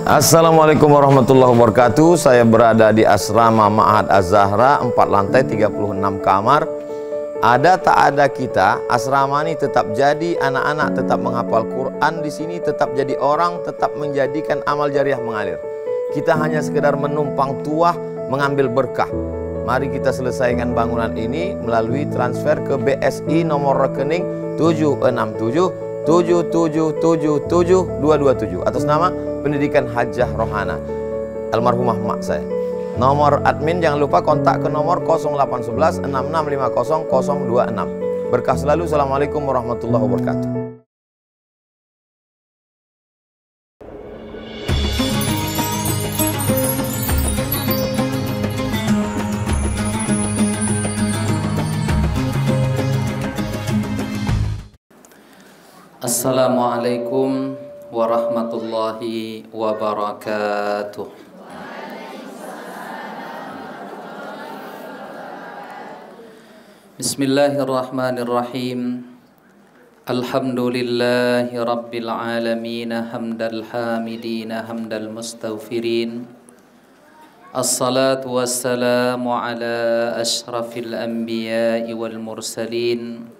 Assalamualaikum warahmatullahi wabarakatuh. Saya berada di asrama Ma'had Az-Zahra, 4 lantai 36 kamar. Ada tak ada kita, asrama ini tetap jadi, anak-anak tetap menghafal Quran di sini, tetap jadi orang, tetap menjadikan amal jariah mengalir. Kita hanya sekedar menumpang tuah, mengambil berkah. Mari kita selesaikan bangunan ini melalui transfer ke BSI nomor rekening 767 7777227 atas nama Pendidikan Hajah Rohana, almarhumah mak saya. Nomor admin jangan lupa kontak ke nomor 0811 6650 026. Berkah selalu. Assalamualaikum warahmatullahi wabarakatuh. Assalamualaikum warahmatullahi wabarakatuh. Bismillahirrahmanirrahim. Alhamdulillahi rabbil alamin, hamdal hamidin, hamdal mustaghfirin. Assalatu wassalamu ala ashrafil anbiya'i wal mursalin,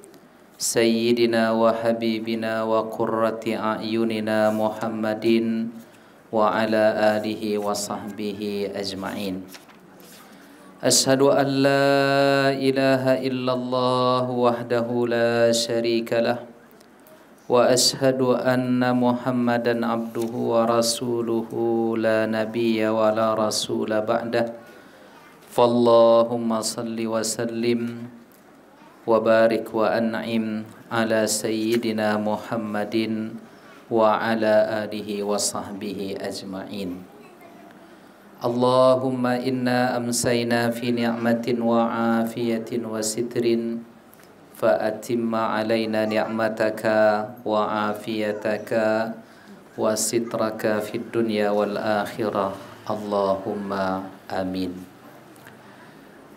Sayyidina wa habibina wa qurrati a'yunina Muhammadin wa ala alihi wa sahbihi ajma'in. Ashhadu an la ilaha illallah wahdahu la syarika lah, wa ashhadu anna Muhammadan abduhu wa rasuluhu la nabiyya wa la rasula ba'dah. Fallahumma salli wa sallim wa barik wa an'im ala sayyidina Muhammadin wa ala alihi wa sahbihi ajma'in. Allahumma inna amsayna fi ni'matin wa afiyatin wa sitrin, fa atimma alayna ni'mataka wa afiyataka wa sitraka fid dunya wal akhirah. Allahumma amin.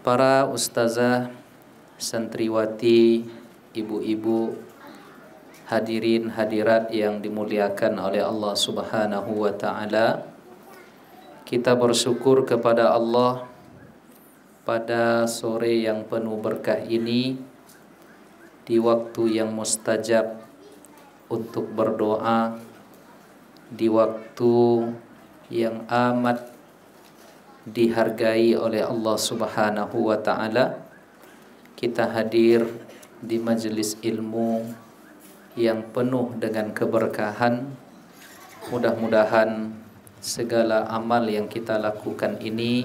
Para ustazah, santriwati, ibu-ibu, hadirin hadirat yang dimuliakan oleh Allah Subhanahu wa ta'ala, kita bersyukur kepada Allah pada sore yang penuh berkah ini, di waktu yang mustajab untuk berdoa, di waktu yang amat dihargai oleh Allah Subhanahu wa ta'ala. Kita hadir di majelis ilmu yang penuh dengan keberkahan. Mudah-mudahan segala amal yang kita lakukan ini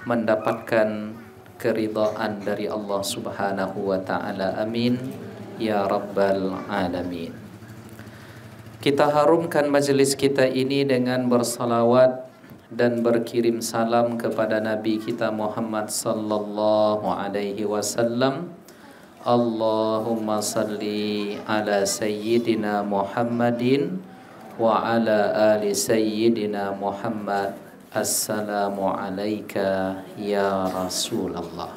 mendapatkan keridhaan dari Allah Subhanahu wa ta'ala. Amin ya rabbal alamin. Kita harumkan majelis kita ini dengan bersalawat dan berkirim salam kepada Nabi kita Muhammad sallallahu alaihi wasallam. Allahumma salli ala sayyidina Muhammadin wa ala ali sayyidina Muhammad. Assalamu alayka ya Rasulullah.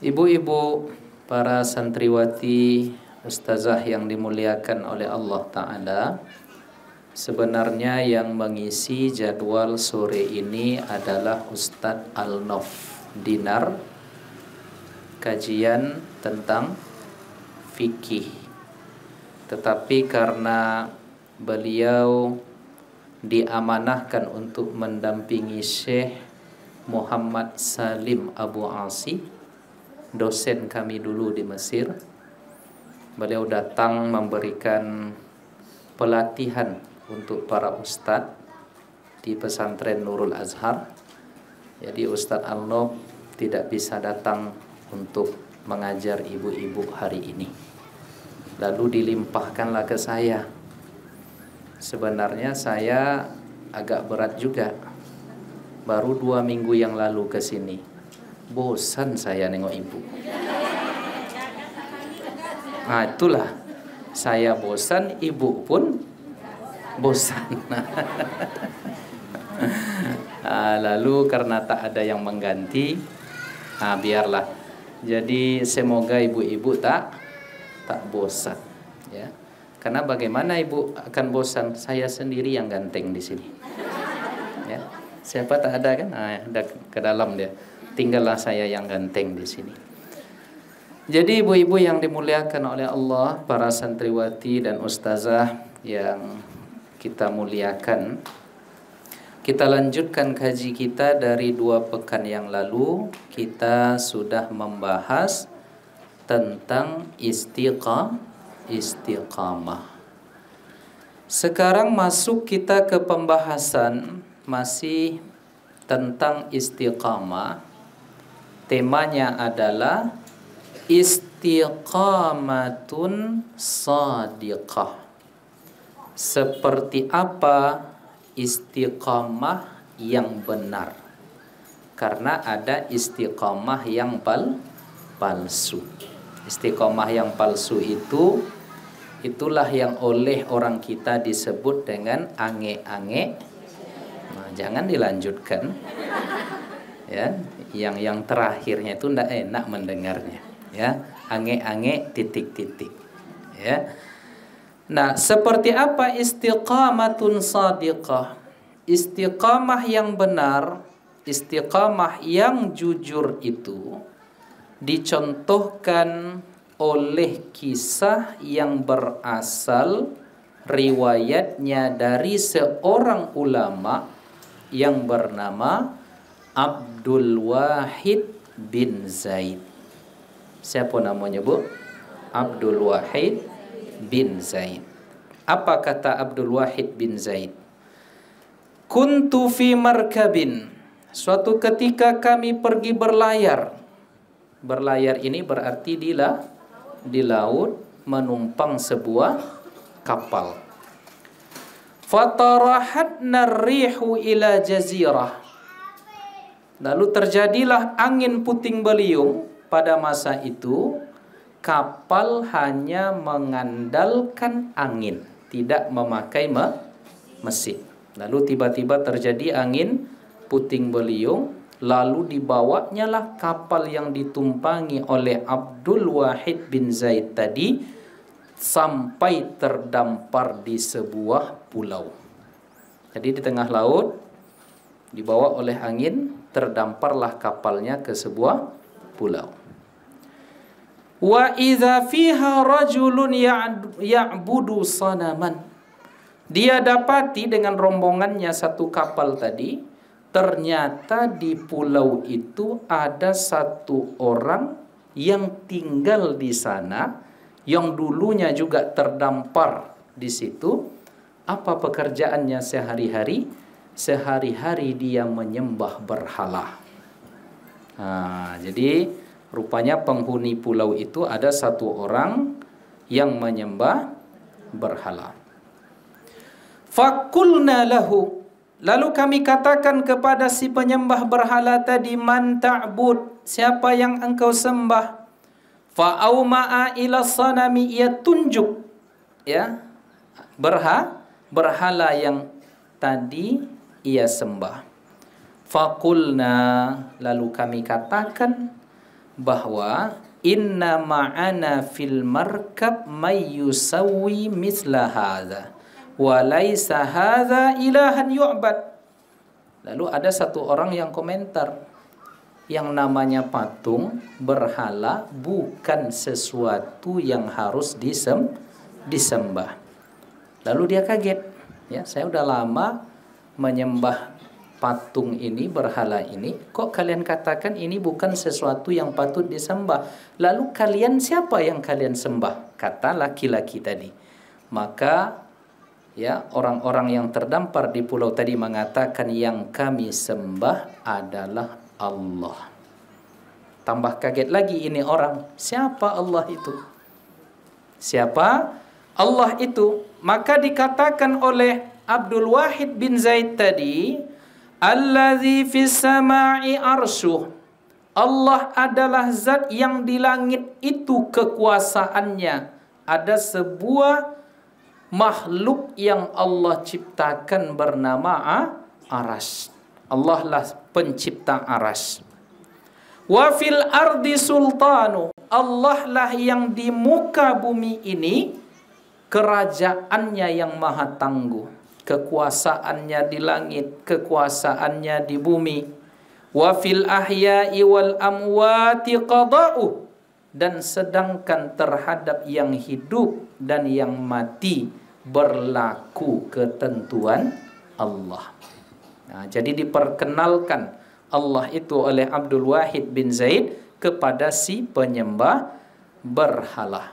Ibu-ibu, para santriwati, ustazah yang dimuliakan oleh Allah Ta'ala, sebenarnya yang mengisi jadwal sore ini adalah Ustadz Al-Nof Dinar, kajian tentang fikih. Tetapi karena beliau diamanahkan untuk mendampingi Syekh Muhammad Salim Abu Asi, dosen kami dulu di Mesir, beliau datang memberikan pelatihan untuk para ustadz di pesantren Nurul Azhar. Jadi Ustadz Al-Nof tidak bisa datang untuk mengajar ibu-ibu hari ini. Lalu dilimpahkanlah ke saya. Sebenarnya saya agak berat juga. Baru 2 minggu yang lalu ke sini. Bosan saya nengok ibu. Nah itulah, saya bosan, ibu pun bosan. Lalu karena tak ada yang mengganti, biarlah. Jadi semoga ibu-ibu tak bosan, ya. Karena bagaimana ibu akan bosan? Saya sendiri yang ganteng di sini. Ya, siapa tak ada kan? Nah, ada ke dalam dia. Tinggallah saya yang ganteng di sini. Jadi ibu-ibu yang dimuliakan oleh Allah, para santriwati dan ustazah yang kita muliakan, kita lanjutkan kaji kita dari 2 pekan yang lalu. Kita sudah membahas tentang istiqamah. Sekarang masuk kita ke pembahasan masih tentang istiqamah. Temanya adalah istiqamatun shadiqah. Seperti apa istiqamah yang benar? Karena ada istiqamah yang palsu. Istiqamah yang palsu itulah yang oleh orang kita disebut dengan ange-ange. Nah, jangan dilanjutkan. Ya, yang terakhirnya itu tidak enak mendengarnya. Ya, ange-ange titik-titik. Ya. Nah, seperti apa istiqamatun shadiqah? Istiqamah yang benar, istiqamah yang jujur itu dicontohkan oleh kisah yang berasal riwayatnya dari seorang ulama yang bernama Abdul Wahid bin Zaid. Siapa namanya, Bu? Abdul Wahid bin Zaid. Apa kata Abdul Wahid bin Zaid? Kuntu fi markabin. Suatu ketika kami pergi berlayar. Berlayar ini berarti di laut, menumpang sebuah kapal. Fatarahatna rihu ila jazirah. Lalu terjadilah angin puting beliung. Pada masa itu kapal hanya mengandalkan angin, tidak memakai mesin. Lalu tiba-tiba terjadi angin puting beliung, lalu dibawanya lah kapal yang ditumpangi oleh Abdul Wahid bin Zaid tadi sampai terdampar di sebuah pulau. Jadi di tengah laut dibawa oleh angin, terdamparlah kapalnya ke sebuah pulau. Wa idza fiha rajulun ya'budu sanaman. Dia dapati dengan rombongannya satu kapal tadi, ternyata di pulau itu ada satu orang yang tinggal di sana, yang dulunya juga terdampar di situ. Apa pekerjaannya sehari-hari? Sehari-hari dia menyembah berhala. Jadi rupanya penghuni pulau itu ada satu orang yang menyembah berhala. Fakulna lahu. Lalu kami katakan kepada si penyembah berhala tadi, man ta'bud, siapa yang engkau sembah? Fa'auma'a ila sanami, ia tunjuk ya berhala yang tadi ia sembah. Fakulna, lalu kami katakan bahwa inna ma'ana fil markab may yusawwi misla hadza wa laisa hadza ilahan yu'bad. Lalu ada satu orang yang komentar, yang namanya patung berhala bukan sesuatu yang harus disembah. Lalu dia kaget, ya, saya udah lama menyembah patung ini, berhala ini, kok kalian katakan ini bukan sesuatu yang patut disembah? Lalu kalian siapa yang kalian sembah? Kata laki-laki tadi. Maka ya, orang-orang yang terdampar di pulau tadi mengatakan yang kami sembah adalah Allah. Tambah kaget lagi ini orang, siapa Allah itu? Siapa Allah itu? Maka dikatakan oleh Abdul Wahid bin Zaid tadi, allazi fis sama'i arsyuh. Allah adalah zat yang di langit itu kekuasaannya. Ada sebuah makhluk yang Allah ciptakan bernama Aras. Allah lah pencipta Aras. Wa fil ardi sultanu. Allah lah yang di muka bumi ini kerajaannya yang maha tangguh, kekuasaannya di langit, kekuasaannya di bumi. Wa fil ahya'i wal amwati qada'u, dan sedangkan terhadap yang hidup dan yang mati berlaku ketentuan Allah. Nah, jadi diperkenalkan Allah itu oleh Abdul Wahid bin Zaid kepada si penyembah berhala.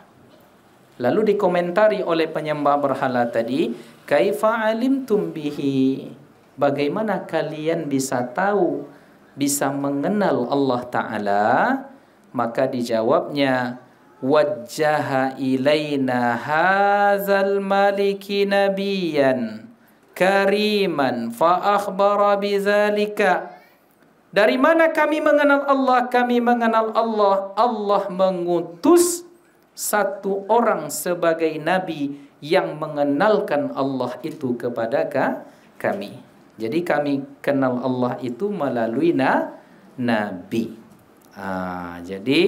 Lalu dikomentari oleh penyembah berhala tadi, kaifa alimtum bihi? Bagaimana kalian bisa tahu, bisa mengenal Allah Ta'ala? Maka dijawabnya, wajjaha ilaina hadzal maliki nabiyan kariman fa akhbara bidzalika. Dari mana kami mengenal Allah? Kami mengenal Allah, Allah mengutus satu orang sebagai nabi yang mengenalkan Allah itu kepada kami. Jadi kami kenal Allah itu melalui nabi. Jadi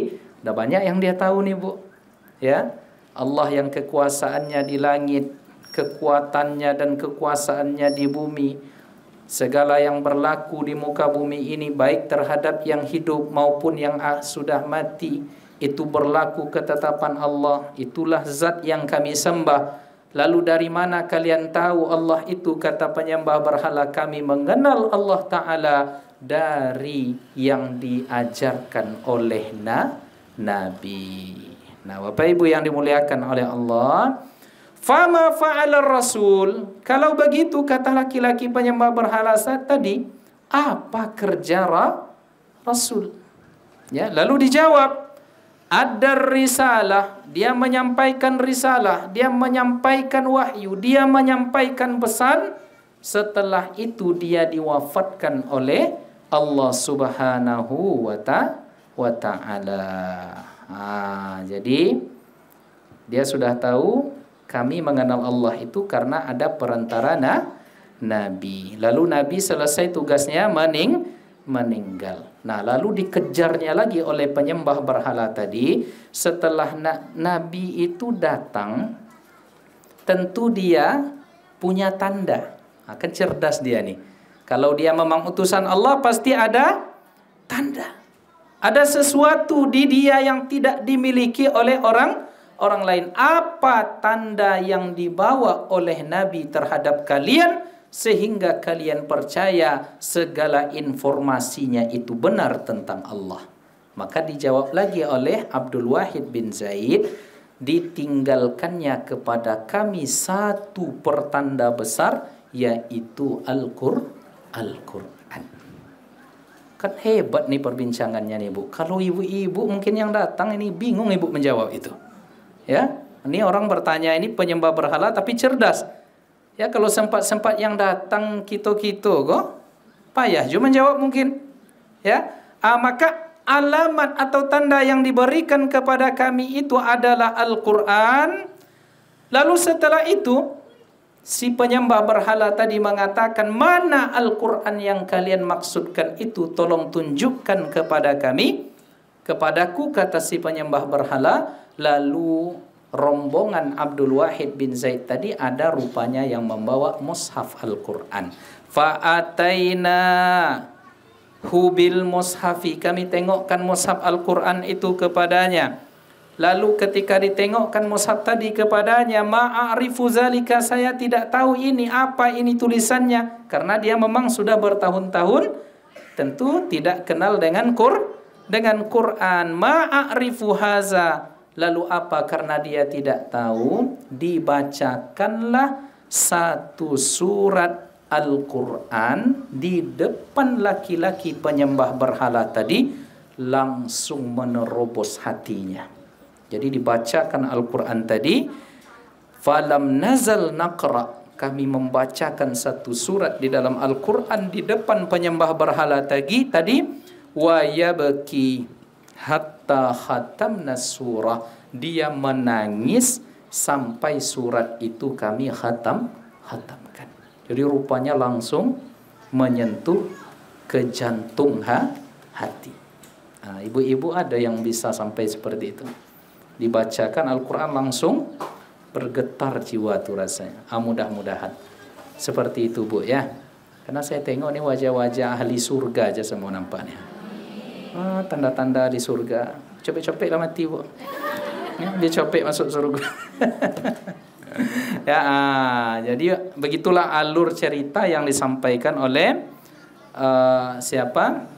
udah banyak yang dia tahu nih, Bu. Ya, Allah yang kekuasaannya di langit, kekuatannya dan kekuasaannya di bumi. Segala yang berlaku di muka bumi ini, baik terhadap yang hidup maupun yang sudah mati, itu berlaku ketetapan Allah. Itulah zat yang kami sembah. Lalu dari mana kalian tahu Allah itu? Kata penyembah berhala, kami mengenal Allah Ta'ala dari yang diajarkan oleh Nabi. Nah, Bapak Ibu yang dimuliakan oleh Allah, fama fa'ala rasul, kalau begitu kata laki-laki penyembah berhala saat tadi, apa kerja Rasul? Ya, lalu dijawab, ada risalah, dia menyampaikan risalah, dia menyampaikan wahyu, dia menyampaikan pesan. Setelah itu dia diwafatkan oleh Allah Subhanahu wa ta'ala. Jadi dia sudah tahu kami mengenal Allah itu karena ada perantara Nabi. Lalu Nabi selesai tugasnya meninggal. Nah, lalu dikejarnya lagi oleh penyembah berhala tadi. Setelah Nabi itu datang, tentu dia punya tanda. Kan cerdas dia nih. Kalau dia memang utusan Allah, pasti ada tanda. Ada sesuatu di dia yang tidak dimiliki oleh orang lain. Apa tanda yang dibawa oleh Nabi terhadap kalian sehingga kalian percaya segala informasinya itu benar tentang Allah? Maka dijawab lagi oleh Abdul Wahid bin Zaid, ditinggalkannya kepada kami satu pertanda besar, yaitu Al-Quran. Kan hebat nih perbincangannya nih, Bu. Kalau ibu-ibu mungkin yang datang ini bingung ibu menjawab itu. Ya, ini orang bertanya, ini penyembah berhala tapi cerdas. Ya, kalau sempat yang datang kito-kito kok payah cuma menjawab mungkin. Ya, maka alamat atau tanda yang diberikan kepada kami itu adalah Al-Quran. Lalu setelah itu si penyembah berhala tadi mengatakan, mana Al-Quran yang kalian maksudkan itu? Tolong tunjukkan kepada kami. Kepadaku, kata si penyembah berhala. Lalu rombongan Abdul Wahid bin Zaid tadi ada rupanya yang membawa mushaf Al-Quran. Fa'ataina hubil mushafi, kami tengokkan mushaf Al-Quran itu kepadanya. Lalu ketika ditengokkan mushaf tadi kepadanya, ma'arifu zalika, saya tidak tahu ini apa ini tulisannya, karena dia memang sudah bertahun-tahun tentu tidak kenal dengan Quran. Ma'arifu haza, lalu apa? Karena dia tidak tahu, dibacakanlah satu surat Al-Quran di depan laki-laki penyembah berhala tadi, langsung menerobos hatinya. Jadi dibacakan Al-Quran tadi, falam nazal naqra, kami membacakan satu surat di dalam Al-Quran di depan penyembah berhala tadi, wa yabki hatta khatamna surah, dia menangis sampai surat itu kami khatamkan. Jadi rupanya langsung menyentuh ke jantung hati. Ibu-ibu ada yang bisa sampai seperti itu. Dibacakan Al-Quran langsung bergetar jiwa tuh rasanya. Mudah-mudahan seperti itu Bu ya. Karena saya tengok nih wajah-wajah ahli surga aja semua nampaknya. Tanda-tanda di surga. Copek-copek lah mati Bu. Ya, dia copek masuk surga. Ya, jadi begitulah alur cerita yang disampaikan oleh siapa?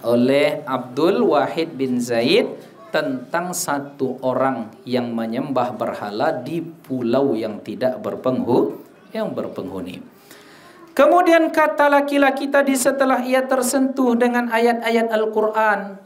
Oleh Abdul Wahid bin Zaid tentang satu orang yang menyembah berhala di pulau yang tidak berpenghuni. Kemudian kata laki-laki tadi setelah ia tersentuh dengan ayat-ayat Al-Quran,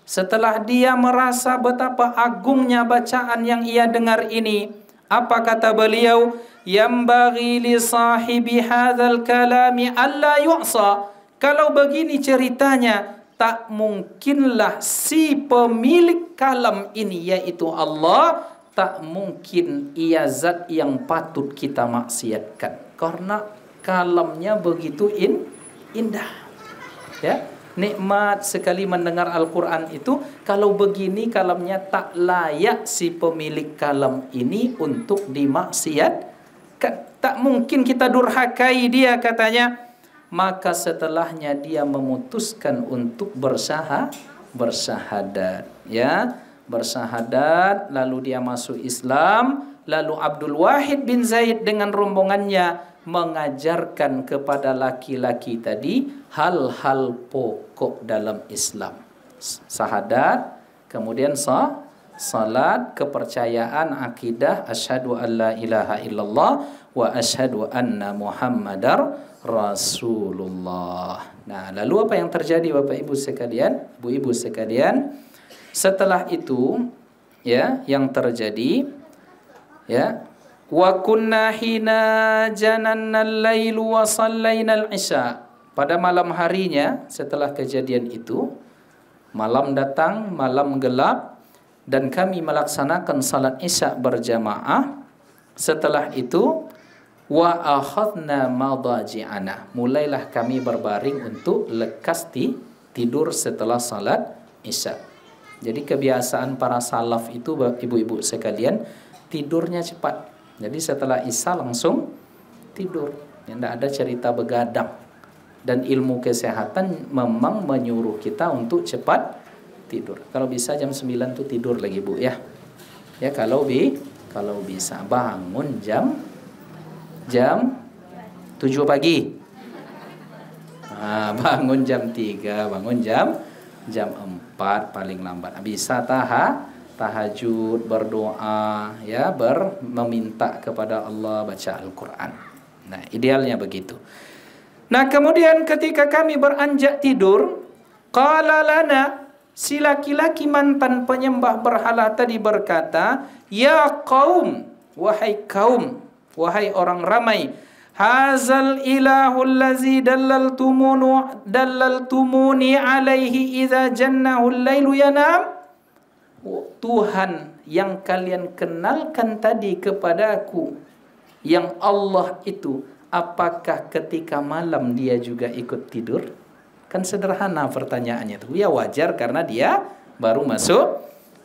setelah dia merasa betapa agungnya bacaan yang ia dengar ini, apa kata beliau? Yambaghi li sahibi hadzal kalami alla yu'sa. Kalau begini ceritanya, tak mungkinlah si pemilik kalam ini, yaitu Allah, tak mungkin ia zat yang patut kita maksiatkan. Karena kalamnya begitu indah. Ya. Nikmat sekali mendengar Al-Quran itu. Kalau begini kalamnya, tak layak si pemilik kalam ini untuk dimaksiatkan. Tak mungkin kita durhakai dia katanya. Maka setelahnya dia memutuskan untuk bersahadat, ya, bersahadat. Lalu dia masuk Islam. Lalu Abdul Wahid bin Zaid dengan rombongannya mengajarkan kepada laki-laki tadi hal-hal pokok dalam Islam. Sahadat, kemudian salat, kepercayaan, akidah, asyhadu an la ilaha illallah wa asyhadu anna Muhammadar Rasulullah. Nah, lalu apa yang terjadi Bapak Ibu sekalian, Bu Ibu sekalian? Setelah itu, ya, yang terjadi, ya, wa kunna hina jananna al-lailu wa sallaina al-isya. Pada malam harinya setelah kejadian itu, malam datang, malam gelap, dan kami melaksanakan salat isya berjamaah. Setelah itu, wa akhadna madaji'ana. Mulailah kami berbaring untuk lekas tidur setelah salat isya. Jadi kebiasaan para salaf itu ibu-ibu sekalian, tidurnya cepat. Jadi setelah isya langsung tidur. Tidak ada cerita begadang. Dan ilmu kesehatan memang menyuruh kita untuk cepat tidur. Kalau bisa jam 9 tuh tidur lagi Bu ya. Ya kalau bisa bangun jam 7 pagi. Bangun jam 3, bangun jam 4 paling lambat. Bisa tahajud, berdoa, ya, meminta kepada Allah, baca Al-Quran. Nah, idealnya begitu. Nah, kemudian ketika kami beranjak tidur, qala lana, si laki-laki mantan penyembah berhala tadi berkata, ya qaum, wahai kaum, wahai orang ramai, hazal ilahul lazi dallaltumuni alaihi idza jannahu al-lailu yanam. Tuhan yang kalian kenalkan tadi kepadaku, yang Allah itu, apakah ketika malam dia juga ikut tidur? Kan sederhana pertanyaannya itu. Ya wajar karena dia baru masuk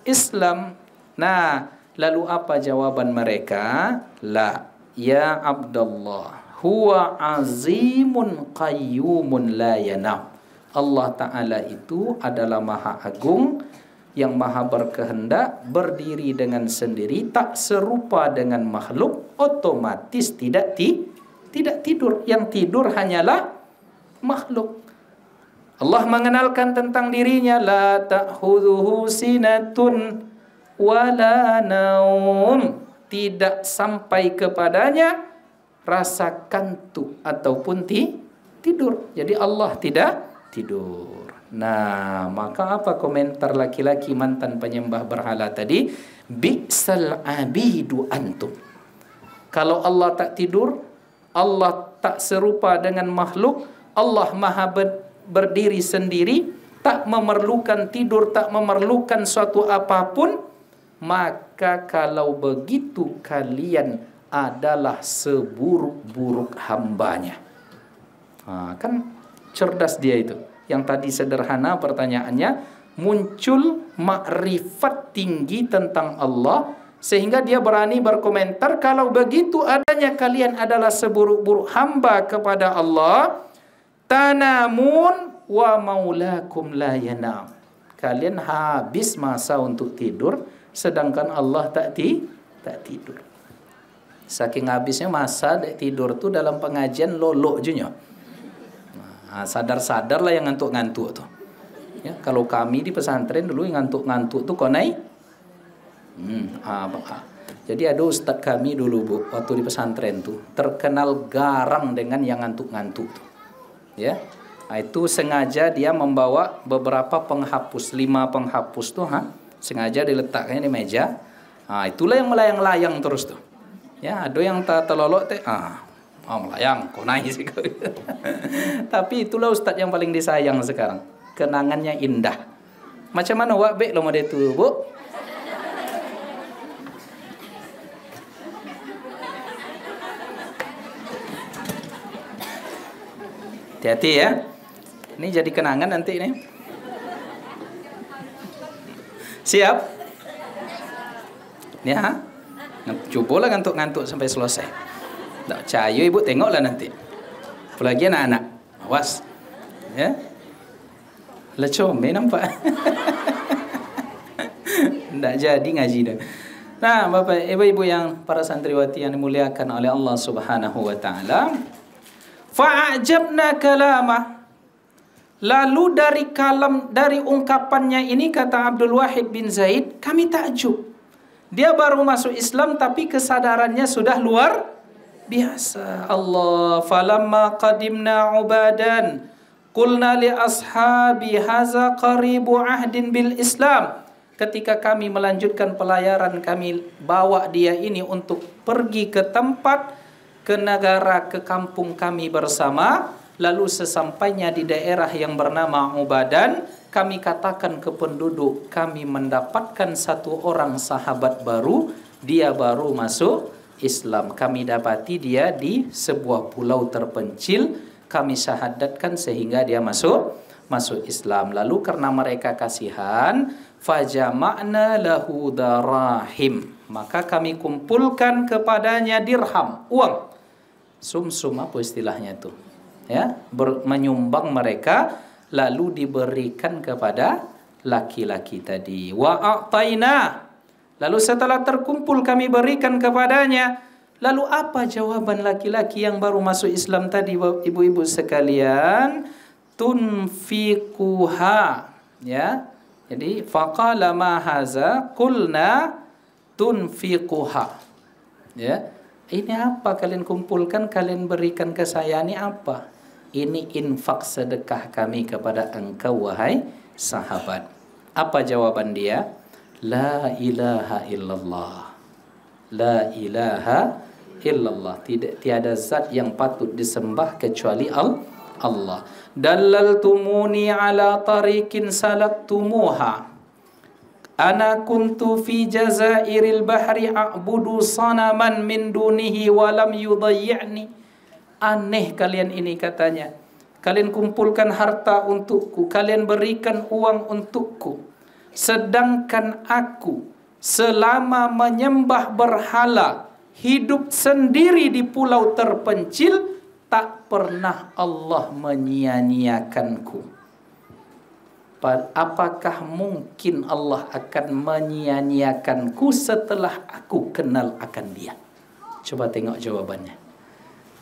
Islam. Nah, lalu apa jawaban mereka? La, ya Abdullah, huwa azimun qayyumun la yanam. Allah Ta'ala itu adalah maha agung, yang maha berkehendak, berdiri dengan sendiri, tak serupa dengan makhluk, otomatis tidak tidur. Yang tidur hanyalah makhluk. Allah mengenalkan tentang dirinya, la ta'khudhuhu sinatun wala naum. Tidak sampai kepadanya rasa kantuk ataupun tidur. Jadi Allah tidak tidur. Nah, maka apa komentar laki-laki mantan penyembah berhala tadi? Bi'sal abidu antum. Kalau Allah tak tidur, Allah tak serupa dengan makhluk, Allah maha berdiri sendiri, tak memerlukan tidur, tak memerlukan suatu apapun, maka kalau begitu kalian adalah seburuk-buruk hambanya. Kan cerdas dia itu. Yang tadi sederhana pertanyaannya, muncul makrifat tinggi tentang Allah Sehingga dia berani berkomentar, kalau begitu adanya kalian adalah seburuk-buruk hamba kepada Allah, tanamun wa maulakum la yanam. Kalian habis masa untuk tidur, sedangkan Allah tak tidur. Saking habisnya masa tidur tu dalam pengajian lolok junya. Sadar-sadarlah yang ngantuk-ngantuk tu. Ya, kalau kami di pesantren dulu yang ngantuk-ngantuk tu konai. Jadi ada ustaz kami dulu Bu, waktu di pesantren tu terkenal garang dengan yang ngantuk-ngantuk tu. Ya. Itu sengaja dia membawa beberapa penghapus, 5 penghapus tu sengaja diletakkannya di meja. Itulah yang melayang-layang terus tu. Ya, ada yang terlolok melayang, konai sih. Tapi itulah ustaz yang paling disayang sekarang. Kenangannya indah. Macam mana wak bek lo model tu, Bu? Hati-hati ya. Ini jadi kenangan nanti nih. Siap? Ya. Cobalah ngantuk-ngantuk sampai selesai. Tak percaya ibu, tengoklah nanti. Apalagi anak-anak. Awas. Ya. Lecomel nampak. Tak jadi ngaji dah. Nah, Bapak Ibu yang para santriwati yang dimuliakan oleh Allah Subhanahu wa taala. Fa'ajabna kalamah. Lalu dari ungkapannya ini, kata Abdul Wahid bin Zaid, kami takjub. Dia baru masuk Islam tapi kesadarannya sudah luar biasa. Allah, falamma qadimna ubadan qulna li ashabi haza qaribu ahdin bil Islam. Ketika kami melanjutkan pelayaran, kami bawa dia ini untuk pergi ke tempat, ke negara, ke kampung kami bersama. Lalu sesampainya di daerah yang bernama Ubadan, kami katakan ke penduduk, kami mendapatkan satu orang sahabat baru, dia baru masuk Islam. Kami dapati dia di sebuah pulau terpencil, kami syahadatkan sehingga dia masuk Islam. Lalu karena mereka kasihan, fajama'na lahu darahim, maka kami kumpulkan kepadanya dirham, uang. Sumsum apa istilahnya itu? Ya, menyumbang mereka, lalu diberikan kepada laki-laki tadi. Wa a'taina, lalu setelah terkumpul kami berikan kepadanya. Lalu apa jawaban laki-laki yang baru masuk Islam tadi, ibu-ibu sekalian? Tunfiquha, ya. Jadi faqala ma haza, qulna tunfiquha. Ya. Ini apa kalian kumpulkan, kalian berikan ke saya, ini apa? Ini infak sedekah kami kepada engkau, wahai sahabat. Apa jawaban dia? La ilaha illallah. La ilaha illallah. Tiada zat yang patut disembah kecuali Allah. Dallaltumuni ala tariqin salaktumuha. Ana kuntu fi jazairil bahri a'budu sanaman min dunihi wa lam yudayyi'ni. Aneh kalian ini, katanya. Kalian kumpulkan harta untukku, kalian berikan uang untukku, sedangkan aku selama menyembah berhala, hidup sendiri di pulau terpencil, tak pernah Allah menyia-nyiakanku. Apakah mungkin Allah akan menyia-nyiakanku setelah aku kenal akan dia? Coba tengok jawabannya.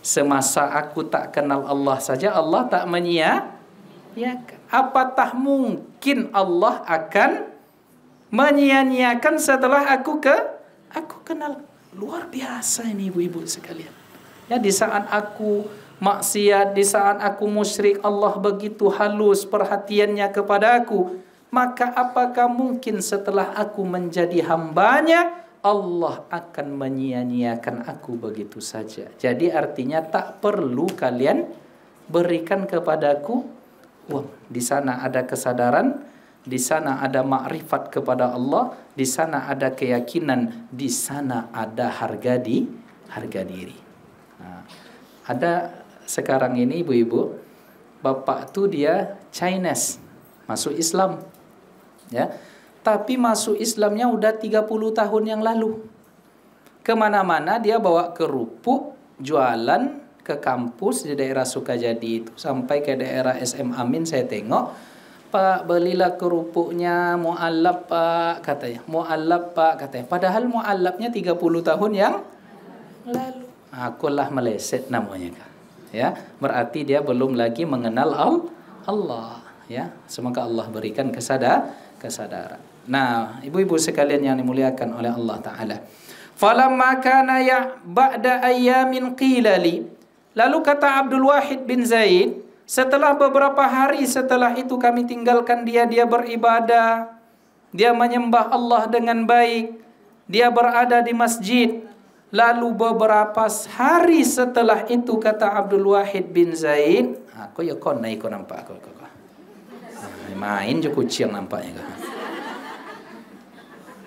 Semasa aku tak kenal Allah saja, Allah tak menyia-nyiakan. Apatah mungkin Allah akan menyia-nyiakan setelah aku kenal? Luar biasa ini ibu-ibu sekalian. Ya, di saat aku maksiat, di saat aku musyrik, Allah begitu halus perhatiannya kepada aku. Maka apakah mungkin setelah aku menjadi hambanya, Allah akan menyia-nyiakan aku begitu saja. Jadi artinya tak perlu kalian berikan kepadaku uang. Di sana ada kesadaran, di sana ada makrifat kepada Allah, di sana ada keyakinan, di sana ada harga diri. Nah, ada sekarang ini ibu-ibu, bapak tu dia Chinese, masuk Islam. Ya. tapi masuk Islamnya udah 30 tahun yang lalu. Kemana-mana dia bawa kerupuk, jualan ke kampus di daerah Sukajadi itu. Sampai ke daerah SM Amin saya tengok, Pak belilah kerupuknya mu'allab Pak, katanya. Mu'allab Pak, katanya. Padahal mu'allabnya 30 tahun yang lalu. Akulah meleset namanya. Ya, berarti dia belum lagi mengenal Allah. Ya, semoga Allah berikan kesadaran. Nah, ibu-ibu sekalian yang dimuliakan oleh Allah Ta'ala. Falamma kana ya ba'da ayyamin qilali. Lalu kata Abdul Wahid bin Zaid, setelah beberapa hari setelah itu kami tinggalkan dia beribadah, dia menyembah Allah dengan baik, dia berada di masjid. Lalu beberapa hari setelah itu kata Abdul Wahid bin Zaid, aku ya kon nampak aku. Main je kucing nampaknya kan.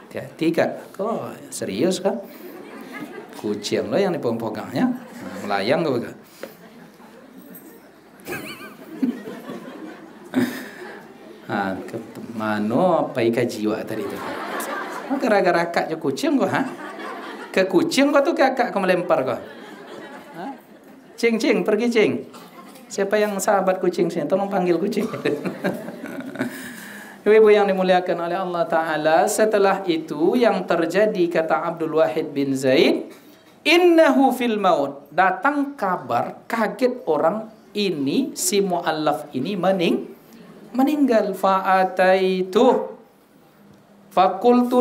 Hati-hati kak, kok serius kan? Kucing lo yang dipegangnya, melayang ke baga. Ke mana apa jiwa tadi tu? Gara-gara kak je kucing kok, ha? Ke kucing kau tu kakak kau melempar kau. Cing, pergi cing. Siapa yang sahabat kucing sini? Tolong panggil kucing. Ibu-ibu yang dimuliakan oleh Allah Ta'ala, setelah itu yang terjadi kata Abdul Wahid bin Zaid, innahu fil maut. Datang kabar, kaget orang ini, si mu'allaf ini meninggal. Fa'ataitu fakultu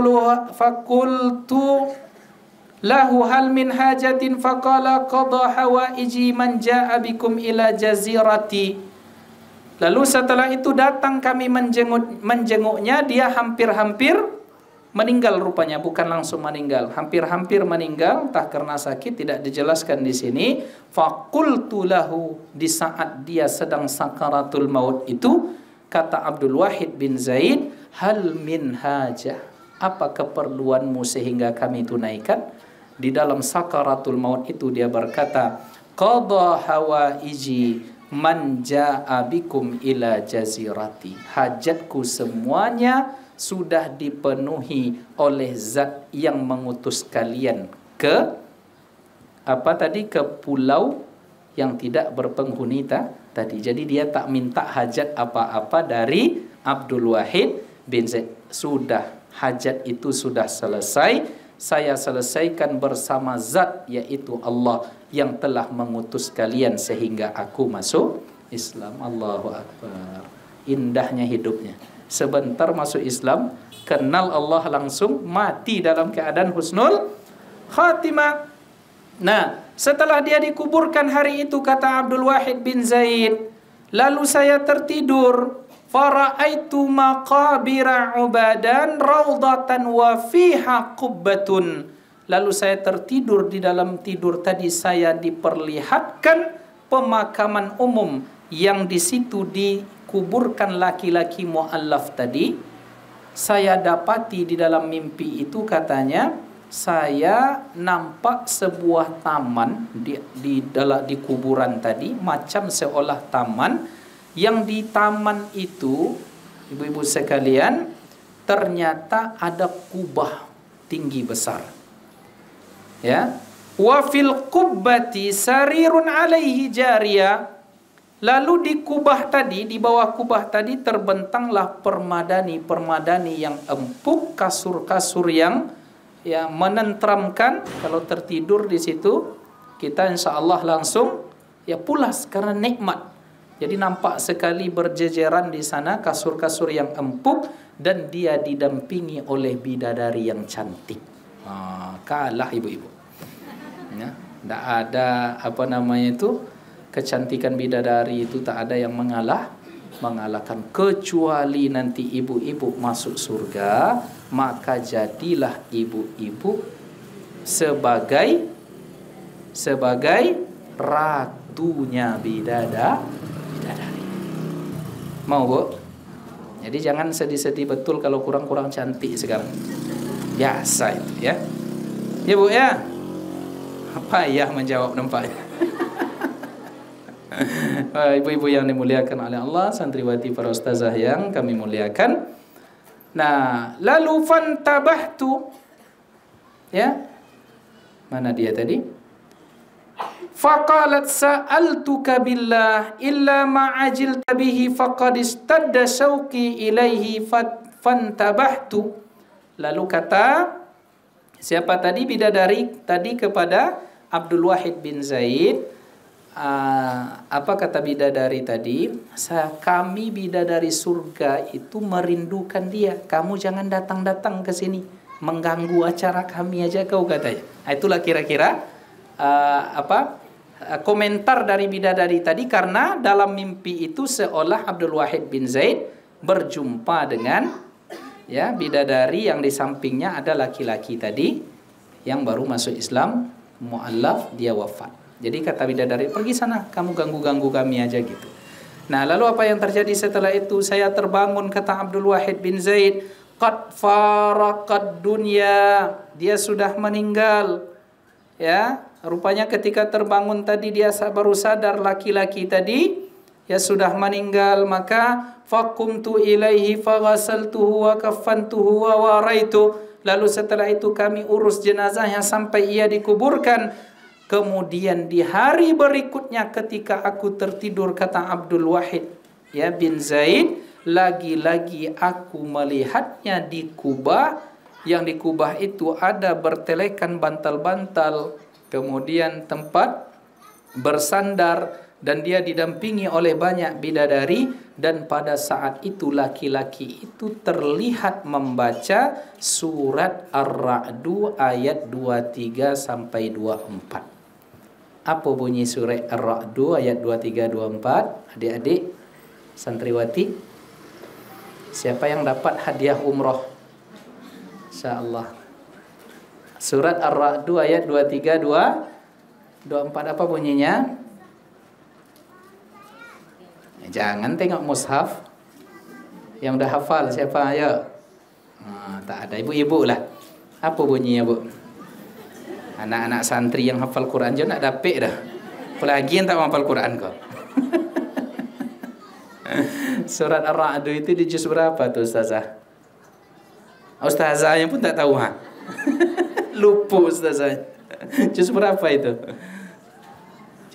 lahu hal min hajatin faqala qada hawaiji man ja'a bikum ila jazirati. Lalu setelah itu datang kami menjenguknya, dia hampir-hampir meninggal rupanya, bukan langsung meninggal, hampir-hampir meninggal, entah karena sakit tidak dijelaskan di sini. Faqultu lahu, di saat dia sedang sakaratul maut itu, kata Abdul Wahid bin Zaid, hal min hajah, apa keperluanmu sehingga kami tunaikan? Di dalam sakaratul maut itu dia berkata, qada hawaiji man ja'a bikum ila jazirati. Hajatku semuanya sudah dipenuhi oleh zat yang mengutus kalian ke apa tadi, ke pulau yang tidak berpenghuni tadi. Jadi dia tak minta hajat apa-apa dari Abdul Wahid bin Zaid. Sudah, hajat itu sudah selesai, saya selesaikan bersama zat yaitu Allah yang telah mengutus kalian sehingga aku masuk Islam. Allahu Akbar. Indahnya hidupnya. Sebentar masuk Islam, kenal Allah langsung, mati dalam keadaan husnul khatimah. Nah, setelah dia dikuburkan hari itu kata Abdul Wahid bin Zaid, lalu saya tertidur, fara'aitu maqabira ubadan raudatan wa fiha qubbatun. Lalu saya tertidur, di dalam tidur tadi saya diperlihatkan pemakaman umum yang di situ dikuburkan laki-laki mu'allaf tadi. Saya dapati di dalam mimpi itu katanya, saya nampak sebuah taman di kuburan tadi, macam seolah taman. Yang di taman itu, ibu-ibu sekalian, ternyata ada kubah tinggi besar. Ya, wa fil qubbati sarirun alaihi jariyah. Lalu di kubah tadi, di bawah kubah tadi terbentanglah permadani yang empuk, kasur-kasur yang menenteramkan. Kalau tertidur di situ, kita insya-Allah langsung pulas karena nikmat. Jadi nampak sekali berjejeran di sana kasur-kasur yang empuk, dan dia didampingi oleh bidadari yang cantik. Kalah ibu-ibu. Ya, tidak ada kecantikan bidadari itu tak ada yang mengalahkan, kecuali nanti ibu-ibu masuk surga, maka jadilah ibu-ibu sebagai ratunya bidadari. Mau Bu? Jadi jangan sedih-sedih betul kalau kurang-kurang cantik sekarang. Biasa itu ya. Ya Bu ya. Apa ya menjawab nampaknya. Ibu-ibu yang dimuliakan oleh Allah, santriwati para ustazah yang kami muliakan. Nah, lalu fantabahtu. Ya. Mana dia tadi? Faqalat sa'altuka billah illa ma'ajilta bihi faqad istadda syauqi ilaihi fantabahtu. Lalu kata siapa tadi bidadari tadi kepada Abdul Wahid bin Zaid, apa kata bidadari tadi? Kami bidadari surga itu merindukan dia. Kamu jangan datang-datang ke sini, mengganggu acara kami aja kau katanya. Itulah kira-kira komentar dari bidadari tadi, karena dalam mimpi itu seolah Abdul Wahid bin Zaid berjumpa dengan ya bidadari yang di sampingnya ada laki-laki tadi yang baru masuk Islam, mu'allaf, dia wafat. Jadi kata bidadari, pergi sana, kamu ganggu-ganggu kami aja gitu. Nah, lalu apa yang terjadi setelah itu? Saya terbangun, kata Abdul Wahid bin Zaid, qad faraqad dunya, dia sudah meninggal. Ya, rupanya ketika terbangun tadi dia baru sadar laki-laki tadi ya sudah meninggal. Maka faqumtu ilaihi faghasaltuhu wa kaffantuhu wa waraitu. Lalu setelah itu kami urus jenazahnya sampai ia dikuburkan. Kemudian di hari berikutnya ketika aku tertidur, kata Abdul Wahid ya bin Zaid, lagi-lagi aku melihatnya di Kubah. Yang di Kubah itu ada bertelekan bantal-bantal, kemudian tempat bersandar, dan dia didampingi oleh banyak bidadari. Dan pada saat itu laki-laki itu terlihat membaca surat Ar-Ra'du ayat 23 sampai 24. Apa bunyi surat Ar-Ra'du ayat 23 24? Adik-adik santriwati, siapa yang dapat hadiah umroh? Insyaallah. Surat Ar-Ra'du ayat 23 24 apa bunyinya? Jangan tengok mushaf. Yang dah hafal siapa? Ayo. Tak ada, ibu-ibu lah. Apa bunyinya, Bu? Anak-anak santri yang hafal Quran je nak dapik dah. Apalagi yang tak hafal Quran kau. Surat Ar-Ra'du itu di juz berapa tu Ustazah? Ustazahnya pun tak tahu ha. Lupa Ustazah. Juz berapa itu?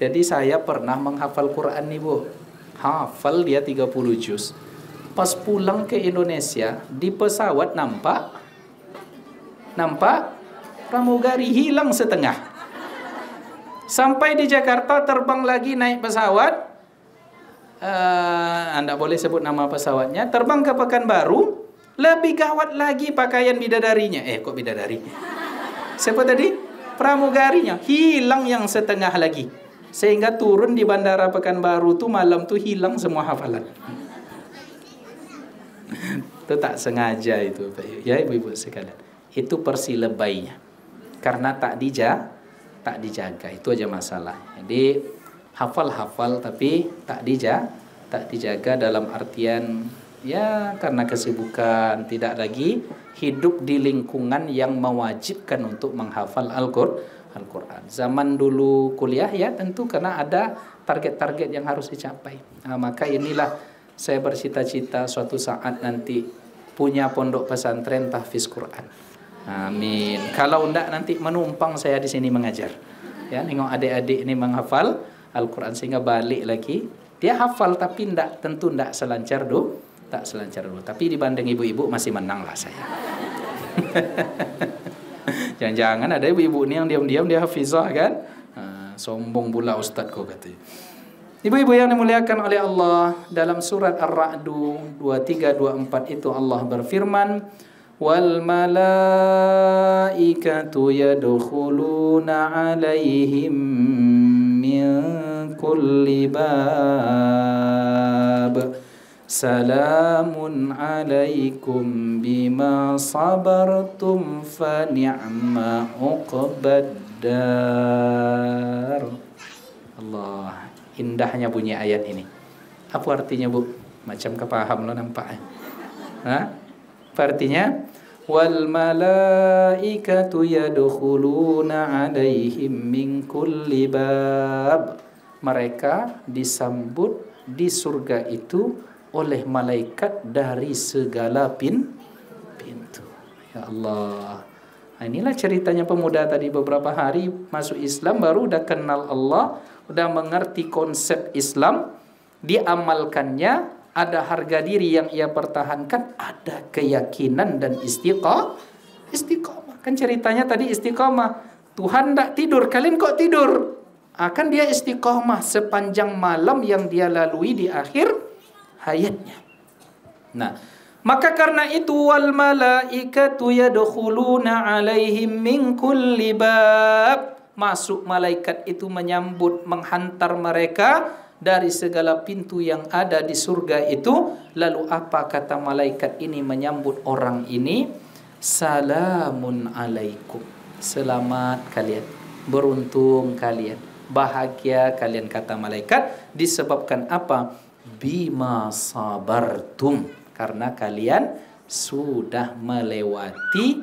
Jadi saya pernah menghafal Quran nih, Bu. Hafal dia 30 juz. Pas pulang ke Indonesia di pesawat nampak pramugari hilang setengah. Sampai di Jakarta terbang lagi naik pesawat. Anda boleh sebut nama pesawatnya. Terbang ke Pekanbaru. Lebih gawat lagi pakaian bidadarinya. Kok bidadari? Siapa tadi? Pramugarinya. Hilang yang setengah lagi. Sehingga turun di bandara Pekanbaru tu malam tu hilang semua hafalan. Itu tak sengaja itu. Ya ibu-ibu sekalian. Itu persilebainya. Karena tak dijaga. Itu aja masalah. Jadi hafal tapi tak dijaga dalam artian ya karena kesibukan, tidak lagi hidup di lingkungan yang mewajibkan untuk menghafal Al-Quran. Zaman dulu kuliah ya tentu karena ada target-target yang harus dicapai. Maka inilah saya bercita-cita suatu saat nanti punya pondok pesantren tahfiz Quran. Amin. Kalau enggak nanti menumpang saya di sini mengajar. Ya, nengok adik-adik ini menghafal Al-Quran sehingga balik lagi. Dia hafal tapi tentu enggak selancar dulu. Tak selancar dulu. Tapi dibanding ibu-ibu masih menang lah saya. Jangan-jangan ada ibu-ibu ni yang diam-diam dia hafizah kan? Sombong pula ustaz kau katanya. Ibu-ibu yang dimuliakan oleh Allah, dalam surat Ar-Ra'du 23 24 itu Allah berfirman, wal malaikatu yadkhuluna 'alaihim min kulli bab salamun 'alaikum bima sabartum fa ni'ma uqbad dar. Allah, indahnya bunyi ayat ini. Apa artinya, Bu? Macam kepaham lo nampak. Apa artinya? Wal malaikatu yadkhuluna 'alaihim min kulli bab. Mereka disambut di surga itu oleh malaikat dari segala pintu. Ya Allah. Nah, inilah ceritanya pemuda tadi, beberapa hari masuk Islam, baru udah kenal Allah, udah mengerti konsep Islam, diamalkannya, ada harga diri yang ia pertahankan, ada keyakinan dan istiqamah. Kan ceritanya tadi istiqamah. Tuhan tidak tidur, kalian kok tidur? Akan dia istiqamah sepanjang malam yang dia lalui di akhir hayatnya. Nah, maka karena itu wal malaikatu yadkhuluna alaihim min kulli bab. Masuk malaikat itu menyambut, menghantar mereka dari segala pintu yang ada di surga itu. Lalu apa kata malaikat ini menyambut orang ini? Salamun alaikum. Selamat kalian, beruntung kalian, bahagia kalian, kata malaikat. Disebabkan apa? Bima sabartum, karena kalian sudah melewati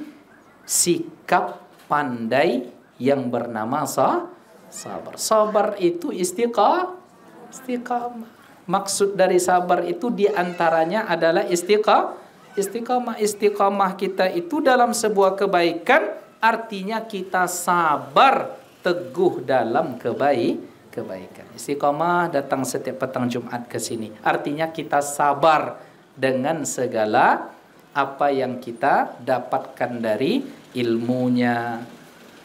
sikap pandai yang bernama sabar. Sabar itu istiqamah. Maksud dari sabar itu diantaranya adalah istiqamah. Istiqamah kita itu dalam sebuah kebaikan, artinya kita sabar teguh dalam kebaikan. Istiqamah datang setiap petang Jumat ke sini, artinya kita sabar dengan segala apa yang kita dapatkan dari ilmunya,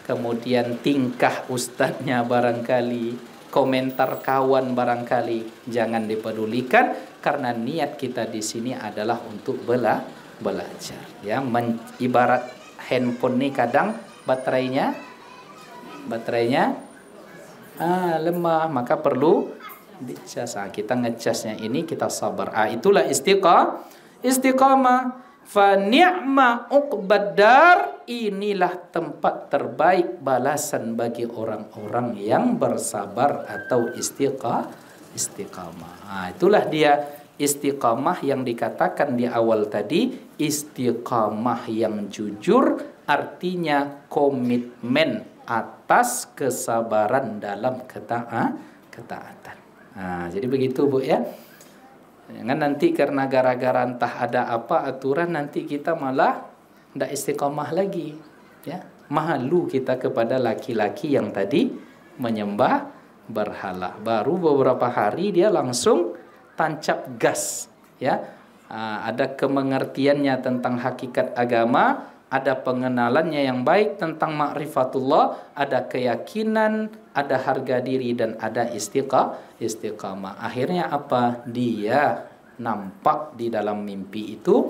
kemudian tingkah ustadznya barangkali, komentar kawan barangkali, jangan dipedulikan, karena niat kita di sini adalah untuk belajar. Ya, ibarat handphone nih kadang baterainya lemah, maka perlu dicas. Kita ngecasnya ini kita sabar. Itulah istiqamah. Fa ni'ma uqbaddar, inilah tempat terbaik balasan bagi orang-orang yang bersabar atau istiqamah. Itulah dia istiqamah yang dikatakan di awal tadi, istiqamah yang jujur, artinya komitmen atas kesabaran dalam ketaatan. Jadi begitu Bu ya. Jangan nanti karena gara-gara entah ada apa aturan, nanti kita malah tidak istiqamah lagi. Ya, malu kita kepada laki-laki yang tadi menyembah berhala. Baru beberapa hari dia langsung tancap gas. Ya, ada kemengertiannya tentang hakikat agama, ada pengenalannya yang baik tentang ma'rifatullah, ada keyakinan, ada harga diri, dan ada istiqamah. Akhirnya apa? Dia nampak di dalam mimpi itu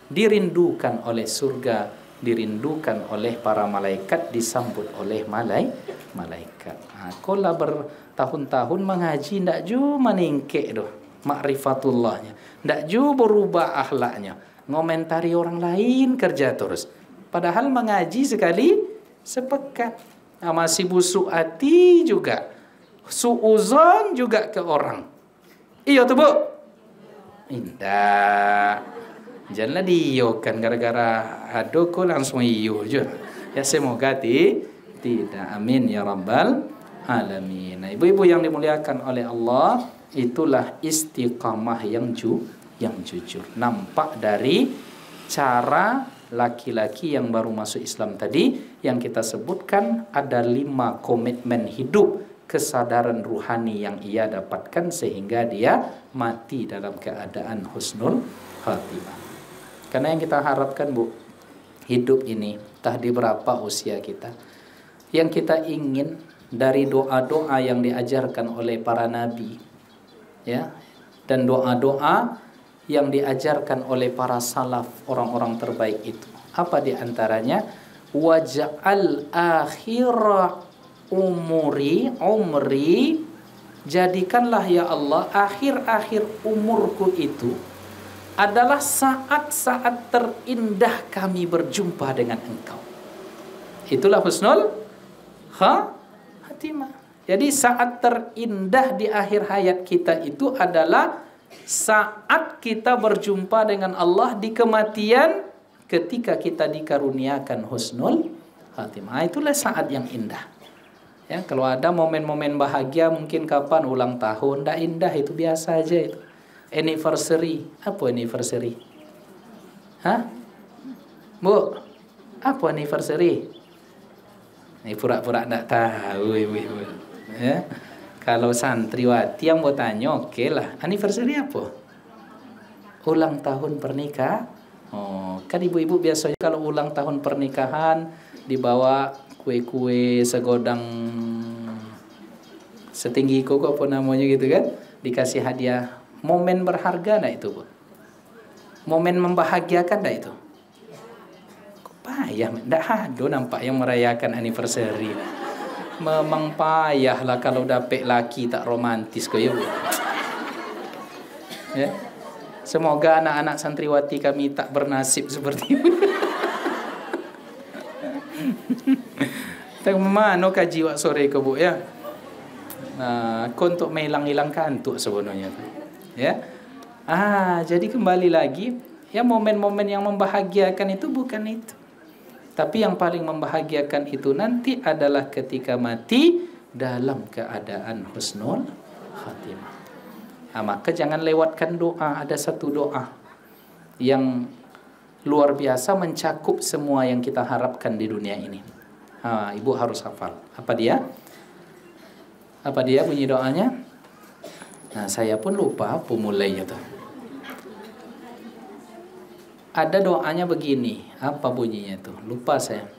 dirindukan oleh surga, dirindukan oleh para malaikat, disambut oleh malaikat. Kalau bertahun-tahun mengaji ndak cuma ningkek doh ma'rifatullahnya, ndak juga berubah akhlaknya, ngomentari orang lain kerja terus. Padahal mengaji sekali sepekan. Masih busuk hati juga, suuzon juga ke orang. Iya tuh Bu? Indah. Janganlah diyo kan gara-gara adoko langsung iyo aja. Ya semoga tidak. Amin ya rabbal alamin. Nah, ibu-ibu yang dimuliakan oleh Allah, itulah istiqamah yang jujur. Nampak dari cara laki-laki yang baru masuk Islam tadi yang kita sebutkan, ada 5 komitmen hidup, kesadaran ruhani yang ia dapatkan sehingga dia mati dalam keadaan husnul khatimah. Karena yang kita harapkan Bu, hidup ini entah di berapa usia kita, yang kita ingin dari doa-doa yang diajarkan oleh para nabi, ya, dan doa-doa yang diajarkan oleh para salaf, orang-orang terbaik itu. Apa di antaranya? Waj'al akhira umri, jadikanlah ya Allah akhir-akhir umurku itu adalah saat-saat terindah kami berjumpa dengan Engkau. Itulah husnul khatimah. Jadi saat terindah di akhir hayat kita itu adalah saat kita berjumpa dengan Allah di kematian, ketika kita dikaruniakan husnul khatimah. Itulah saat yang indah. Ya, kalau ada momen-momen bahagia mungkin kapan ulang tahun, dah indah, itu biasa aja itu. Anniversary, apa anniversary? Bu, apa anniversary? Ini pura-pura tidak tahu ibu-ibu. Ya. Kalau santriwati yang mau tanya, oke lah. Anniversary apa? Ulang tahun pernikahan. Oh, kan ibu-ibu biasanya kalau ulang tahun pernikahan dibawa kue-kue segodang setinggi koko apa namanya gitu kan, dikasih hadiah. Momen berharga enggak itu, Bu? Momen membahagiakan enggak itu? Kok payah, enggak ada nampak yang merayakan anniversary. Memang payah lah kalau dapet laki tak romantis kok ya, Bu. Ya. Semoga anak-anak santriwati kami tak bernasib seperti itu. Tak mana kaji wak sore ke, Bu, ya. Aku untuk menghilang-hilang kantuk sebenarnya. Ya. Jadi kembali lagi, ya momen-momen yang membahagiakan itu bukan itu. Tapi yang paling membahagiakan itu nanti adalah ketika mati dalam keadaan husnul khatimah. Maka jangan lewatkan doa. Ada satu doa yang luar biasa mencakup semua yang kita harapkan di dunia ini. Ibu harus hafal. Apa dia? Apa dia bunyi doanya? Saya pun lupa apa mulainya tuh. Ada doanya begini. Apa bunyinya tuh? Lupa saya.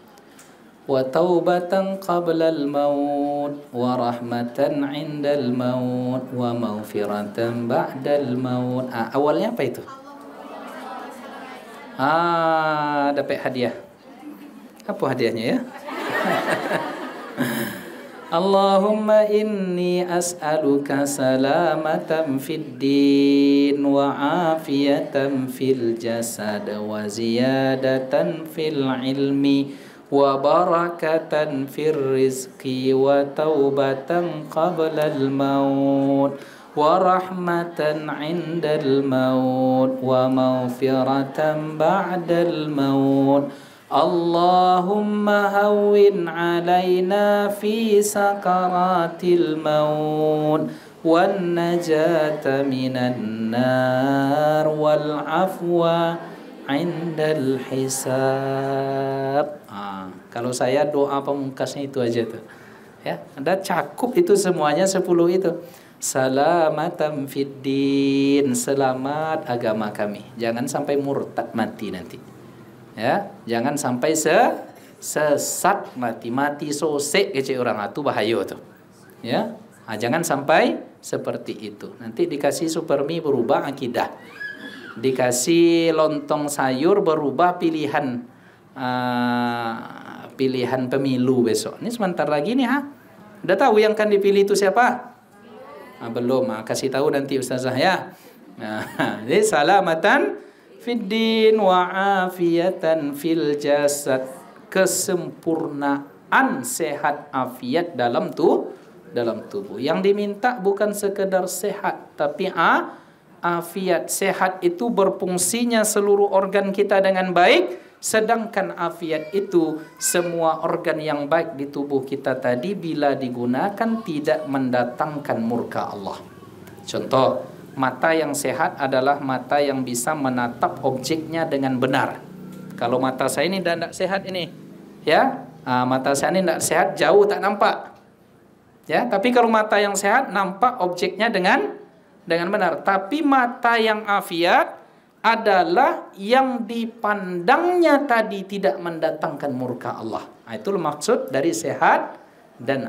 Wa taubatan qablal maut wa rahmatan 'indal maut wa maghfiratan ba'dal maut. Awalnya apa itu? Dapat hadiah. Apa hadiahnya ya? Allahumma inni as'aluka salamatan fid din wa afiyatan fil jasad wa ziyadatan fil ilmi wa barakatan fir rizqi wa taubatan qablal maut wa rahmatan 'indal maut wa maghfiratan ba'dal maut. Allahumma hawwin 'alaina fi sakaratil maut wan najata minan nar wal afwa 'indal hisab. Kalau saya doa pamungkasnya itu aja tuh. Ya, Anda cakup itu semuanya 10 itu. Salamatan fid din, selamat agama kami. Jangan sampai murtad mati nanti. Ya, jangan sampai sesat mati sosek kecil orang itu bahaya tuh. Ya. Jangan sampai seperti itu. Nanti dikasih super mie berubah akidah. Dikasih lontong sayur berubah pilihan pilihan pemilu besok. Ini sebentar lagi nih, Udah tahu yang akan dipilih itu siapa? Belum. Kasih tahu nanti Ustazah ya. Jadi salamatan fiddin wa afiyatan fil jasad, kesempurnaan sehat afiat dalam tubuh. Yang diminta bukan sekedar sehat, tapi afiat. Sehat itu berfungsinya seluruh organ kita dengan baik, sedangkan afiat itu semua organ yang baik di tubuh kita tadi bila digunakan tidak mendatangkan murka Allah. Contoh, mata yang sehat adalah mata yang bisa menatap objeknya dengan benar. Kalau mata saya ini tidak sehat ini, ya, mata saya ini tidak sehat, jauh tak nampak. Ya, tapi kalau mata yang sehat nampak objeknya dengan benar. Tapi mata yang afiat adalah yang dipandangnya tadi tidak mendatangkan murka Allah. Itu maksud dari sehat dan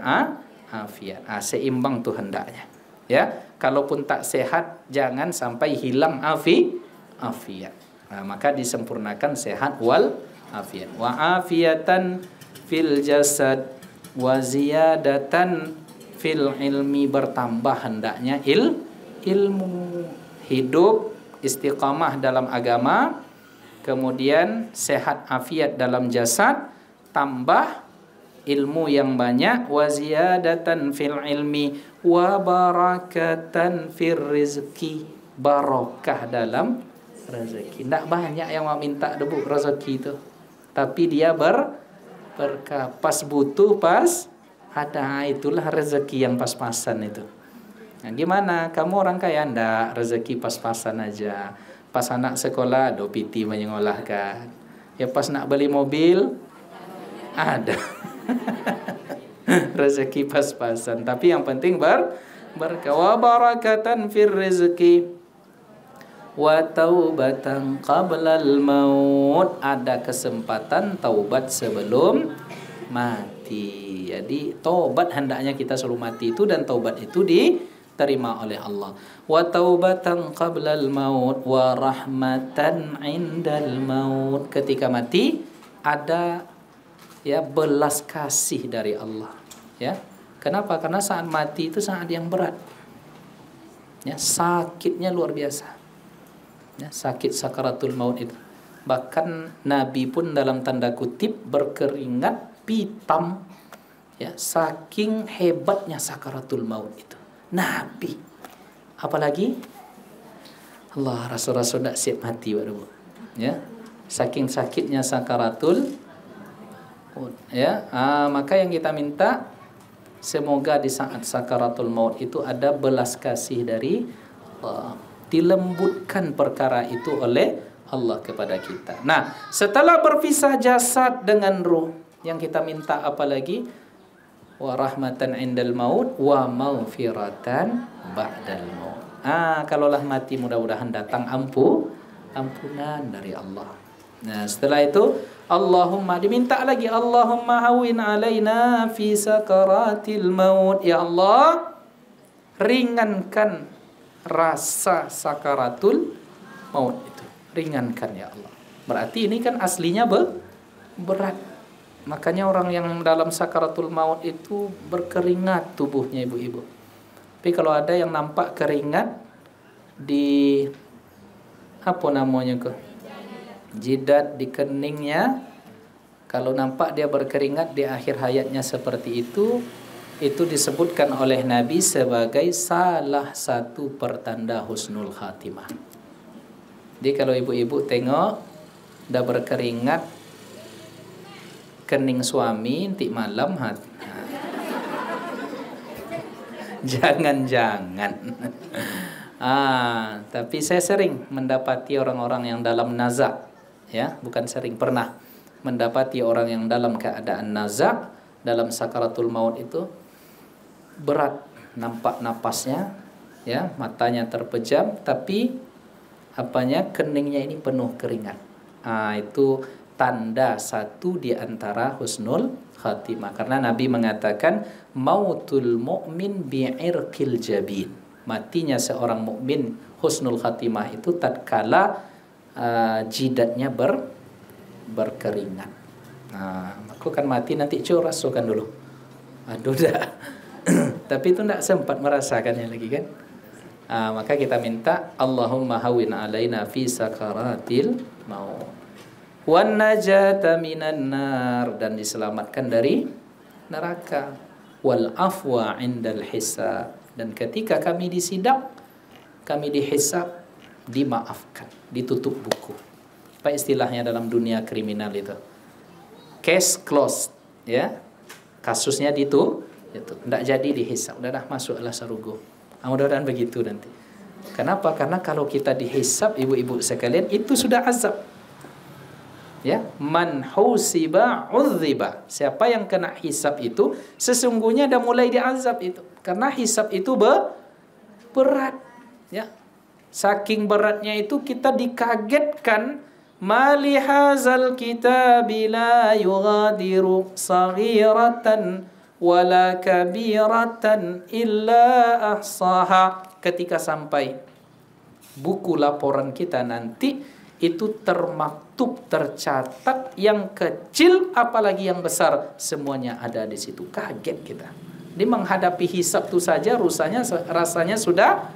afiat. Seimbang tuh hendaknya. Ya, kalaupun tak sehat jangan sampai hilang afiat. Maka disempurnakan sehat wal afiat. Wa afiatan fil jasad wa ziyadatan fil ilmi, bertambah hendaknya ilmu, hidup istiqamah dalam agama, kemudian sehat afiat dalam jasad, tambah ilmu yang banyak, wa ziyadatan fil ilmi wa barakatan fir rizki, barokah dalam rezeki. Tidak banyak yang mau minta debu rezeki itu, tapi dia berkah, pas butuh pas ada, itulah rezeki yang pas-pasan itu. Nah, gimana? Kamu orang kaya ndak, rezeki pas-pasan aja. Pas anak sekolah do piti menyengolahkan. Ya pas nak beli mobil ada. Rezeki pas-pasan. Tapi yang penting berkah wa barakatan fir rezeki wa taubatan qablal maut. Ada kesempatan taubat sebelum mati. Jadi taubat hendaknya kita sebelum mati itu, dan taubat itu diterima oleh Allah. Wa taubatan qablal maut wa rahmatan indal maut. Ketika mati ada ya belas kasih dari Allah. Ya. Kenapa? Karena saat mati itu saat yang berat. Ya, sakitnya luar biasa. Ya, sakit sakaratul maut itu. Bahkan Nabi pun dalam tanda kutip berkeringat pitam, ya, saking hebatnya sakaratul maut itu. Nabi, apalagi Allah, rasul-rasul tidak siap mati, baru, ya, saking sakitnya sakaratul maut, ya. Maka yang kita minta, semoga di saat sakaratul maut itu ada belas kasih dari Allah, dilembutkan perkara itu oleh Allah kepada kita. Nah, setelah berpisah jasad dengan ruh, yang kita minta apa lagi? Wa rahmatan indal maut wa maghfiratan ba'dal maut. Kalaulah mati mudah-mudahan datang ampunan dari Allah. Nah, setelah itu Allahumma, diminta lagi, Allahumma hawin alaina fi sakaratil maut. Ya Allah, ringankan rasa sakaratul maut itu. Ringankan ya Allah. Berarti ini kan aslinya berat. Makanya orang yang dalam sakaratul maut itu berkeringat tubuhnya, ibu-ibu. Tapi kalau ada yang nampak keringat di apa namanya ke? Jidat, di keningnya, kalau nampak dia berkeringat di akhir hayatnya seperti itu disebutkan oleh Nabi sebagai salah satu pertanda husnul khatimah. Jadi kalau ibu-ibu tengok dah berkeringat kening suami nanti malam, jangan-jangan. Tapi saya sering mendapati orang-orang yang dalam nazak, ya, bukan sering, pernah mendapati orang yang dalam keadaan nazak, dalam sakaratul maut itu berat, nampak napasnya, ya, matanya terpejam, tapi apanya, keningnya ini penuh keringat. Itu tanda satu di antara husnul khatimah. Karena Nabi mengatakan mautul mu'min bi'irqil jabin. Matinya seorang mukmin husnul khatimah itu tatkala jidatnya berkeringat. Aku kan mati nanti rasakan dulu. Aduh dah. Tapi itu tidak sempat merasakannya lagi kan. Maka kita minta Allahumma hawin alaina fi sakaratil maut wan najata minan nar, dan diselamatkan dari neraka, wal afwa indal hisab, dan ketika kami disidang, kami dihisab, dimaafkan, ditutup buku. Apa istilahnya dalam dunia kriminal itu? Case closed, ya. Kasusnya itu tidak jadi dihisab, udah masuklah sarugo. Mudah-mudahan begitu nanti. Kenapa? Karena kalau kita dihisab, ibu-ibu sekalian, itu sudah azab. Ya, man husiba udziba. Siapa yang kena hisab itu sesungguhnya dah mulai diazab itu. Karena hisab itu berat, ya. Saking beratnya itu kita dikagetkan, mali hadzal kitabi la yughadiru saghiratan wala kabiratan illa ahsaha. Ketika sampai buku laporan kita nanti, itu termaktub, tercatat, yang kecil apalagi yang besar, semuanya ada di situ. Kaget kita. Dia menghadapi hisab itu saja rasanya sudah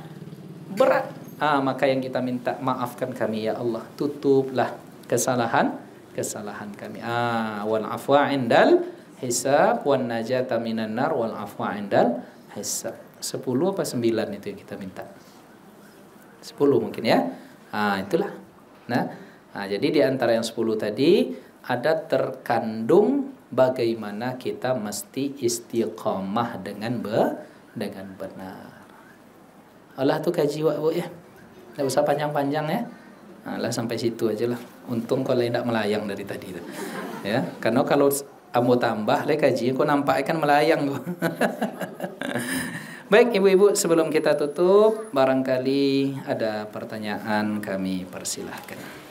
berat. Maka yang kita minta, maafkan kami ya Allah, tutuplah kesalahan kami. Wal afwa indal hisab wan najata minan nar wal afwa indal hisab. 10 apa 9 itu yang kita minta? 10 mungkin ya. Itulah. Jadi di antara yang 10 tadi ada terkandung bagaimana kita mesti istiqamah dengan benar. Allah tuh kaji bu ya. Tidak usah panjang-panjang ya. Lah sampai situ aja lah. Untung kalau tidak melayang dari tadi itu. Ya, karena kalau ambo tambah le kaji, kok nampak kan melayang kok. Baik ibu-ibu, sebelum kita tutup, barangkali ada pertanyaan kami persilahkan.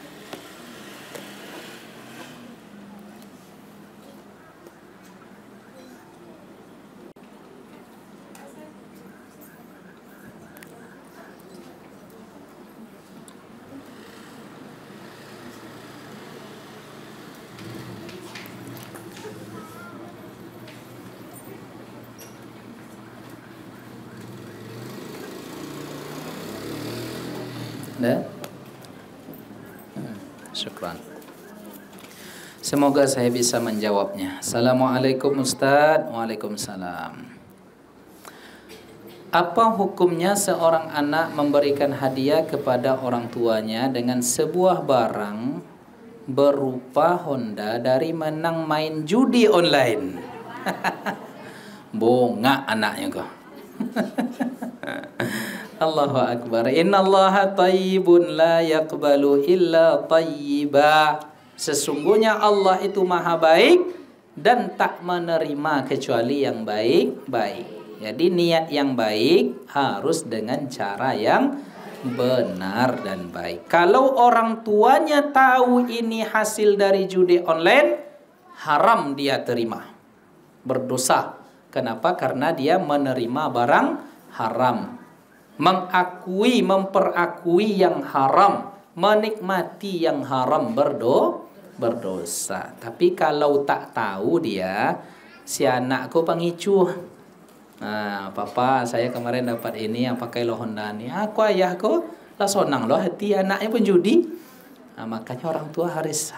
Syukran. Semoga saya bisa menjawabnya. Assalamualaikum Ustaz. Waalaikumsalam. Apa hukumnya seorang anak memberikan hadiah kepada orang tuanya dengan sebuah barang berupa Honda dari menang main judi online? Bongak anaknya kok. Allahu Akbar. Innallaha tayyibun la yaqbalu illa tayyiba. Sesungguhnya Allah itu maha baik dan tak menerima kecuali yang baik-baik. Jadi niat yang baik harus dengan cara yang benar dan baik. Kalau orang tuanya tahu ini hasil dari judi online, haram dia terima. Berdosa. Kenapa? Karena dia menerima barang haram. Memperakui yang haram, menikmati yang haram berdosa. Tapi kalau tak tahu dia, si anakku pengicu. Nah, papa saya kemarin dapat ini yang pakai lo Honda ini. Aku ayahku lah sonang loh hati anaknya penjudi. Nah, makanya orang tua harus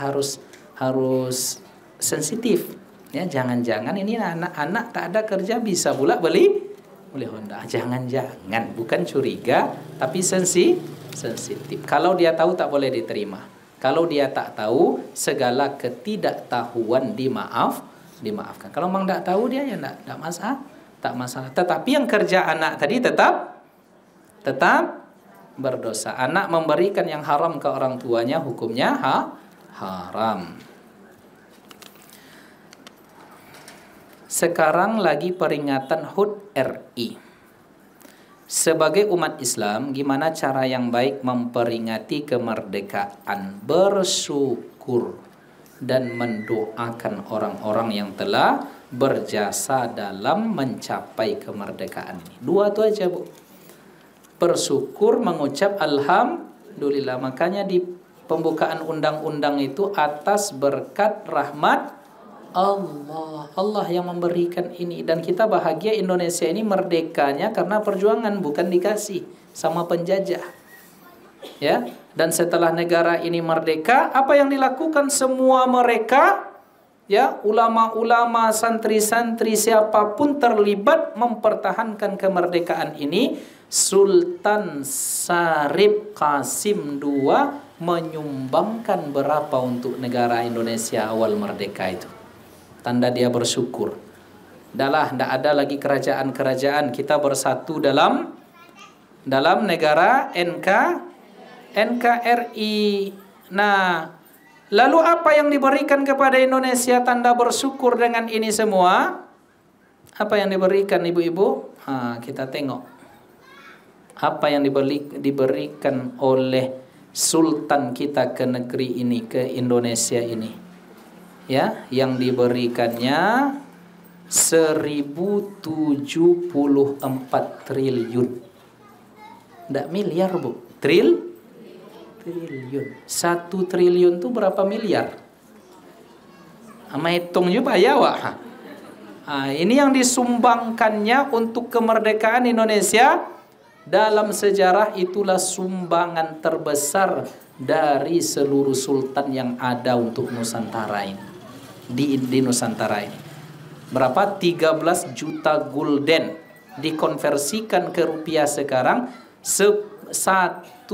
sensitif. Ya, jangan-jangan ini anak-anak tak ada kerja bisa pula beli Honda. Jangan-jangan, bukan curiga, tapi sensitif. Kalau dia tahu tak boleh diterima. Kalau dia tak tahu, segala ketidaktahuan dimaafkan. Kalau memang tak tahu dia ya tak masalah. Tetapi yang kerja anak tadi tetap berdosa. Anak memberikan yang haram ke orang tuanya, hukumnya haram. Sekarang lagi peringatan HUT RI. Sebagai umat Islam, gimana cara yang baik memperingati kemerdekaan? Bersyukur dan mendoakan orang-orang yang telah berjasa dalam mencapai kemerdekaan ini. Dua itu aja, Bu. Bersyukur, mengucap alhamdulillah. Makanya di pembukaan undang-undang itu atas berkat rahmat Allah yang memberikan ini. Dan kita bahagia Indonesia ini merdekanya karena perjuangan, bukan dikasih sama penjajah. Ya, dan setelah negara ini merdeka, apa yang dilakukan semua mereka, ya, ulama-ulama, santri-santri, siapapun terlibat mempertahankan kemerdekaan ini. Sultan Syarif Qasim II menyumbangkan berapa untuk negara Indonesia awal merdeka itu. Tanda dia bersyukur. Dahlah, tidak ada lagi kerajaan-kerajaan. Kita bersatu dalam negara NKRI. Nah, lalu apa yang diberikan kepada Indonesia tanda bersyukur dengan ini semua? Apa yang diberikan ibu-ibu? Kita tengok. Apa yang diberikan oleh Sultan kita ke negeri ini, ke Indonesia ini. Ya, yang diberikannya 1074 triliun. Tidak miliar, Bu. Triliun. 1 triliun itu berapa miliar? Ama hitung juga ya, Wak. Ini yang disumbangkannya untuk kemerdekaan Indonesia. Dalam sejarah itulah sumbangan terbesar dari seluruh sultan yang ada untuk Nusantara ini. Di Nusantara ini. Berapa? 13 juta gulden dikonversikan ke rupiah sekarang 1074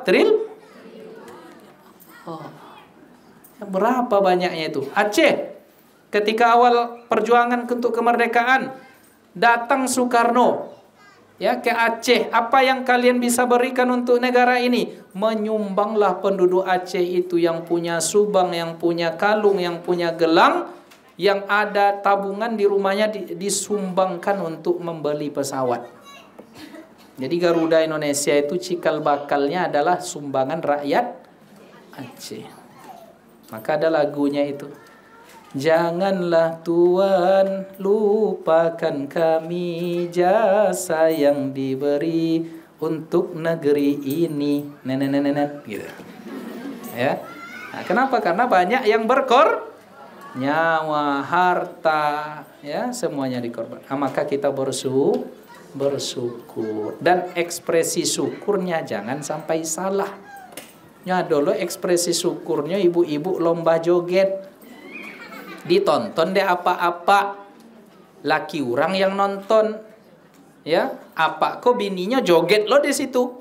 triliun. Berapa banyaknya itu? Aceh ketika awal perjuangan untuk kemerdekaan, datang Soekarno ya, ke Aceh. Apa yang kalian bisa berikan untuk negara ini? Menyumbanglah penduduk Aceh itu yang punya Subang, yang punya Kalung, yang punya Gelang, yang ada tabungan di rumahnya disumbangkan untuk membeli pesawat. Jadi Garuda Indonesia itu cikal bakalnya adalah sumbangan rakyat Aceh. Maka ada lagunya itu. Janganlah Tuhan lupakan kami, jasa yang diberi untuk negeri ini. Nenek gitu. Ya. Nah, kenapa? Karena banyak yang nyawa, harta, ya, semuanya dikorban. Nah, maka kita bersyukur, dan ekspresi syukurnya jangan sampai salah. Ya, dulu ekspresi syukurnya ibu-ibu lomba joget. Ditonton deh apa-apa, laki orang yang nonton, ya, apa kok bininya joget lo di situ.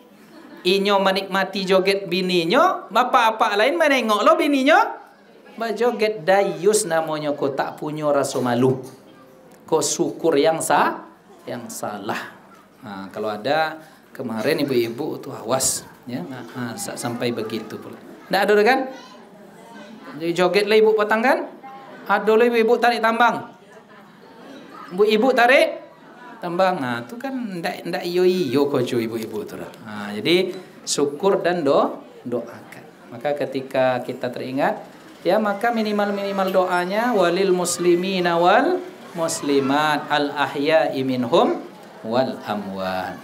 Inyo menikmati joget bininya, bapak-bapak lain menengok lo bininya joget. Dayus namanya, kok tak punya rasa malu, kok syukur yang salah. Nah, kalau ada kemarin ibu-ibu tuh awas, ya, sampai begitu pula. Nggak ada kan? Joget lah ibu petang kan? Ada lah ibu tarik tambang. Ibu tarik tambang. Nah, itu kan ndak iyo kojo ibu-ibu tuh. Nah, jadi syukur dan doakan. Maka ketika kita teringat, ya, maka minimal doanya walil muslimina wal muslimat al ahya'i minhum wal amwat.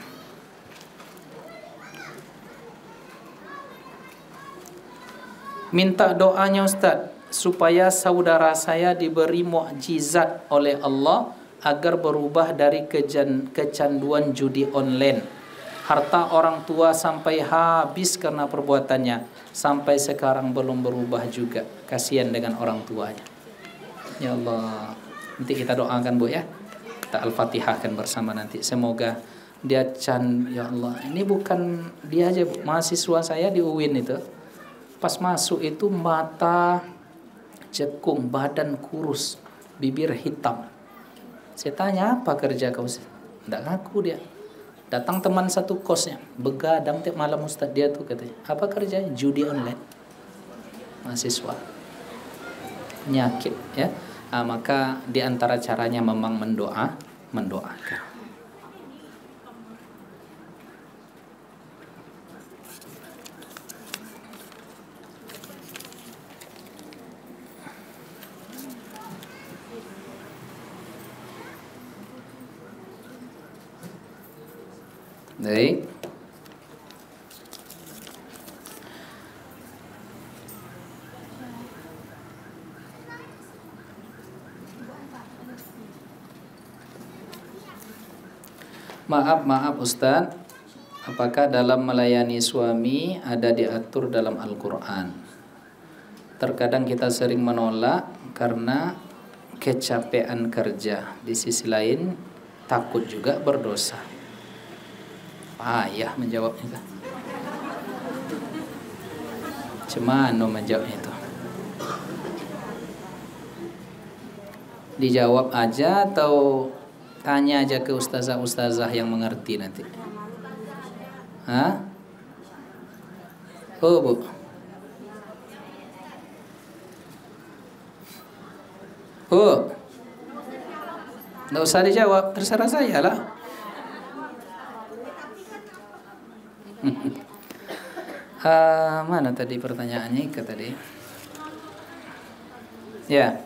Minta doanya Ustaz, supaya saudara saya diberi mukjizat oleh Allah agar berubah dari kecanduan judi online. Harta orang tua sampai habis karena perbuatannya, sampai sekarang belum berubah juga. Kasihan dengan orang tuanya. Ya Allah, nanti kita doakan Bu ya. Kita Al-Fatihahkan bersama nanti. Semoga dia ya Allah. Ini bukan dia aja Bu, mahasiswa saya di UIN itu. Pas masuk itu mata cekung, badan kurus, bibir hitam. Saya tanya, apa kerja kau? Tidak ngaku dia. Datang teman satu kosnya, begadang tiap malam Ustaz dia tuh katanya. Apa kerjanya? Judi online. Mahasiswa. Penyakit ya. Nah, maka di antara caranya memang mendoakan. Baik. Maaf Ustaz, apakah dalam melayani suami ada diatur dalam Al-Quran? Terkadang kita sering menolak karena kecapean kerja. Di sisi lain takut juga berdosa. Payah menjawabnya. Cemano menjawabnya itu. Dijawab aja atau tanya aja ke ustazah-ustazah yang mengerti nanti. Hah? Oh Bu. Bu. Nggak usah dijawab, terserah saya lah. Mana tadi pertanyaannya tadi? Ya,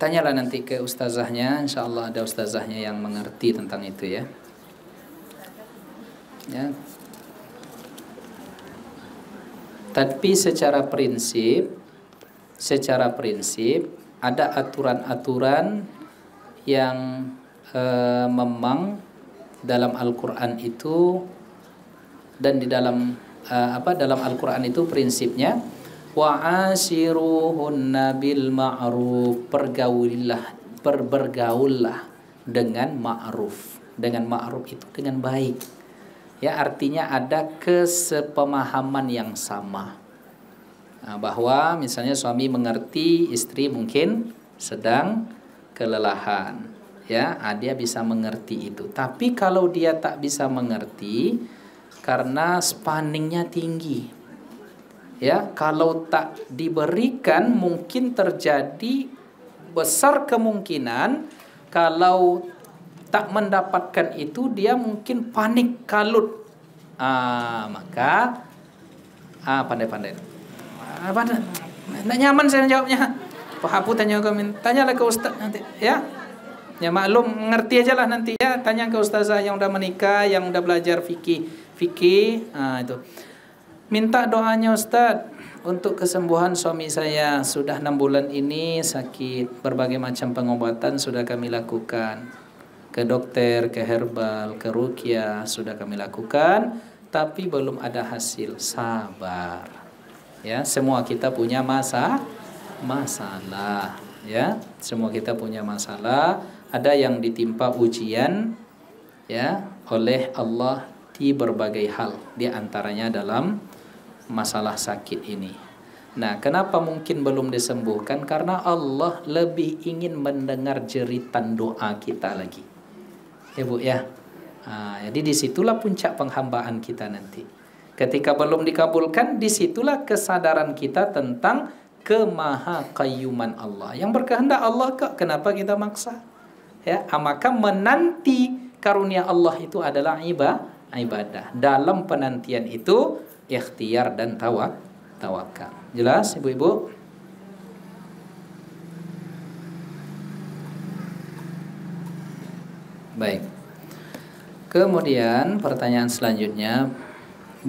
tanyalah nanti ke ustazahnya. Insya Allah ada ustazahnya yang mengerti tentang itu ya. Ya. Tapi secara prinsip ada aturan-aturan yang memang dalam Al-Quran itu, dan di dalam dalam Al-Quran itu prinsipnya wa'ashiruhunna bil ma'ruf, bergaullah dengan ma'ruf. Dengan ma'ruf itu dengan baik. Ya, artinya ada kesepemahaman yang sama. Nah, bahwa misalnya suami mengerti istri mungkin sedang kelelahan. ya, dia bisa mengerti itu. Tapi kalau dia tak bisa mengerti karena spanningnya tinggi, ya, kalau tak diberikan mungkin terjadi besar kemungkinan kalau tak mendapatkan itu dia mungkin panik kalut. Maka pandai-pandai. Nggak nyaman saya jawabnya. Pak Hapu tanya tanyalah ke Ustaz nanti, ya. Ya maklum, ngerti aja lah nanti ya. Tanya ke ustazah yang udah menikah, yang udah belajar fikih. Itu. Minta doanya Ustaz untuk kesembuhan suami saya. Sudah 6 bulan ini sakit. Berbagai macam pengobatan sudah kami lakukan. Ke dokter, ke herbal, ke ruqyah sudah kami lakukan. Tapi belum ada hasil. Sabar. Ya, semua kita punya masalah. Ya, semua kita punya masalah. Ada yang ditimpa ujian, ya, oleh Allah di berbagai hal, di antaranya dalam masalah sakit ini. Nah, kenapa mungkin belum disembuhkan? Karena Allah lebih ingin mendengar jeritan doa kita lagi, ya Bu ya. Jadi disitulah puncak penghambaan kita nanti. Ketika belum dikabulkan, disitulah kesadaran kita tentang kemahaqayyuman Allah. Yang berkehendak Allah kok, kenapa kita maksa? Ya, maka menanti karunia Allah itu adalah ibadah. Dalam penantian itu ikhtiar dan tawakal. Jelas Ibu-ibu? Baik. Kemudian pertanyaan selanjutnya,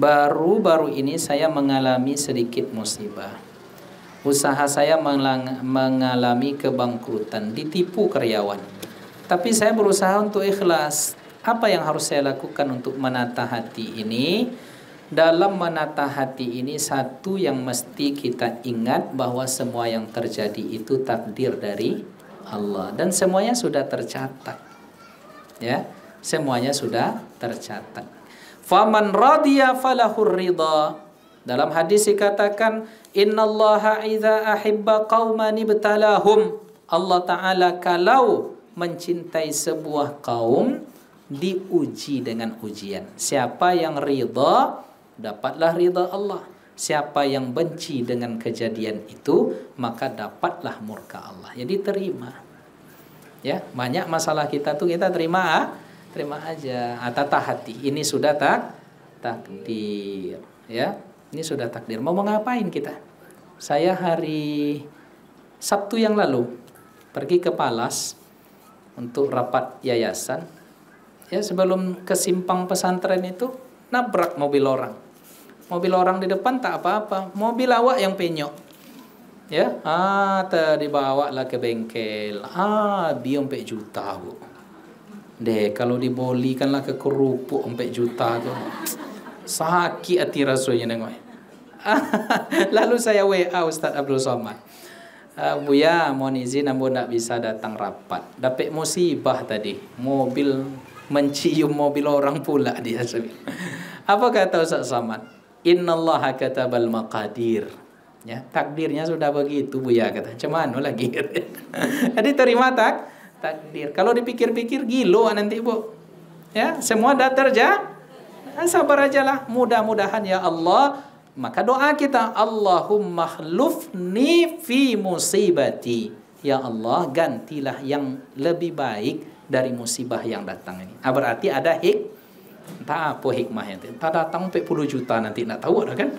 baru-baru ini saya mengalami sedikit musibah. Usaha saya mengalami kebangkrutan, ditipu karyawan. Tapi saya berusaha untuk ikhlas. Apa yang harus saya lakukan untuk menata hati ini? Dalam menata hati ini, satu yang mesti kita ingat bahwa semua yang terjadi itu takdir dari Allah. Dan semuanya sudah tercatat. Ya, semuanya sudah tercatat. Faman radiya falahur ridha. Dalam hadis dikatakan, innallaha idza ahibba qauman ibtalahum. Allah Ta'ala kalau mencintai sebuah kaum diuji dengan ujian. Siapa yang ridha, dapatlah ridha Allah. Siapa yang benci dengan kejadian itu, maka dapatlah murka Allah. Jadi terima. Ya, banyak masalah kita tuh kita terima aja. Tata hati. Ini sudah takdir. Ya, ini sudah takdir. Mau ngapain kita? Saya hari Sabtu yang lalu pergi ke Palas untuk rapat yayasan. Ya, sebelum ke simpang pesantren itu nabrak mobil orang. Mobil orang di depan tak apa-apa, mobil awak yang penyok. Ya, dibawa lah ke bengkel. Dia 4 juta, Bu. Deh, kalau dibolikanlah ke kerupuk 4 juta tu. Sakit hati rasanya nengok. Lalu saya WA Ustaz Abdul Somad. Buya, mohon izin ambo tak bisa datang rapat. Dapat musibah tadi. Mobil mencium mobil orang pula dia. Apa kata Ustaz Somad? Innallaha katabal maqadir. Ya, takdirnya sudah begitu Buya kata. Cuman lagi. Jadi terima takdir. Kalau dipikir-pikir gilo nanti Bu. Ya, semua dah sabar ajalah. Mudah-mudahan ya Allah. Maka doa kita, Allahumma khlufni fi musibati. Ya Allah, gantilah yang lebih baik dari musibah yang datang ini. Berarti ada entah apa hikmahnya. Tak datang 40 juta nanti nak tahu dah kan?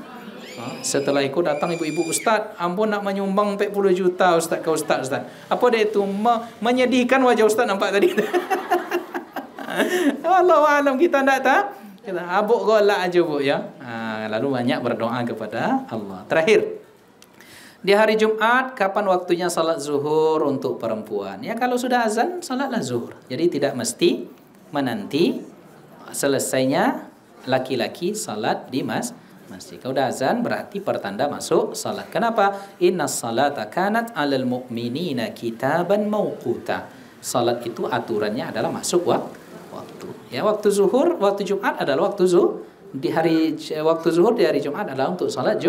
Setelah itu datang ibu-ibu, Ustaz, ampun nak menyumbang 40 juta Ustaz ke Ustaz. Apa dia itu? Menyedihkan wajah Ustaz nampak tadi. Allahu'alam, kita tak tahu. Kita abuk golak aja Bu ya. Lalu banyak berdoa kepada Allah. Terakhir, di hari Jumat kapan waktunya salat zuhur untuk perempuan? Ya kalau sudah azan salatlah zuhur. Jadi tidak mesti menanti selesainya laki-laki salat di masjid. Kalau sudah azan berarti pertanda masuk salat. Kenapa? Innas salata kanat 'alal mu'minina kitaban mauquta. Salat itu aturannya adalah masuk waktu. Ya, waktu zuhur, waktu Jumat adalah waktu zuhur. Waktu zuhur di hari Jumat adalah untuk salat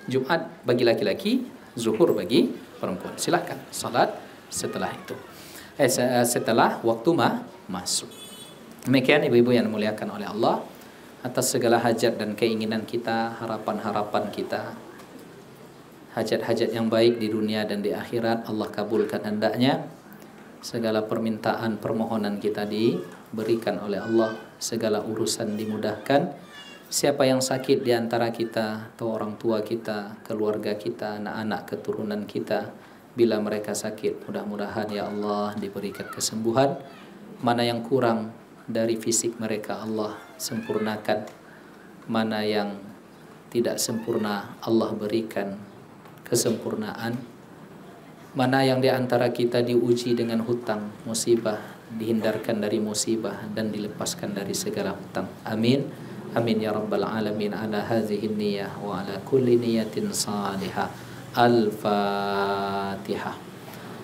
Jumat bagi laki-laki, zuhur bagi perempuan. Silakan salat setelah itu. setelah waktu masuk. Demikian ibu-ibu yang dimuliakan oleh Allah, atas segala hajat dan keinginan kita, harapan-harapan kita, hajat-hajat yang baik di dunia dan di akhirat Allah kabulkan hendaknya. Segala permintaan permohonan kita diberikan oleh Allah, segala urusan dimudahkan. Siapa yang sakit di antara kita, atau orang tua kita, keluarga kita, anak-anak keturunan kita, bila mereka sakit, mudah-mudahan ya Allah diberikan kesembuhan. Mana yang kurang dari fisik mereka, Allah sempurnakan. Mana yang tidak sempurna, Allah berikan kesempurnaan. Mana yang di antara kita diuji dengan hutang, musibah, dihindarkan dari musibah dan dilepaskan dari segala hutang. Amin. Amin ya rabbal alamin. Ala hadhihi niyyah wa ala kulli niyatin salihah. Al-Fatihah.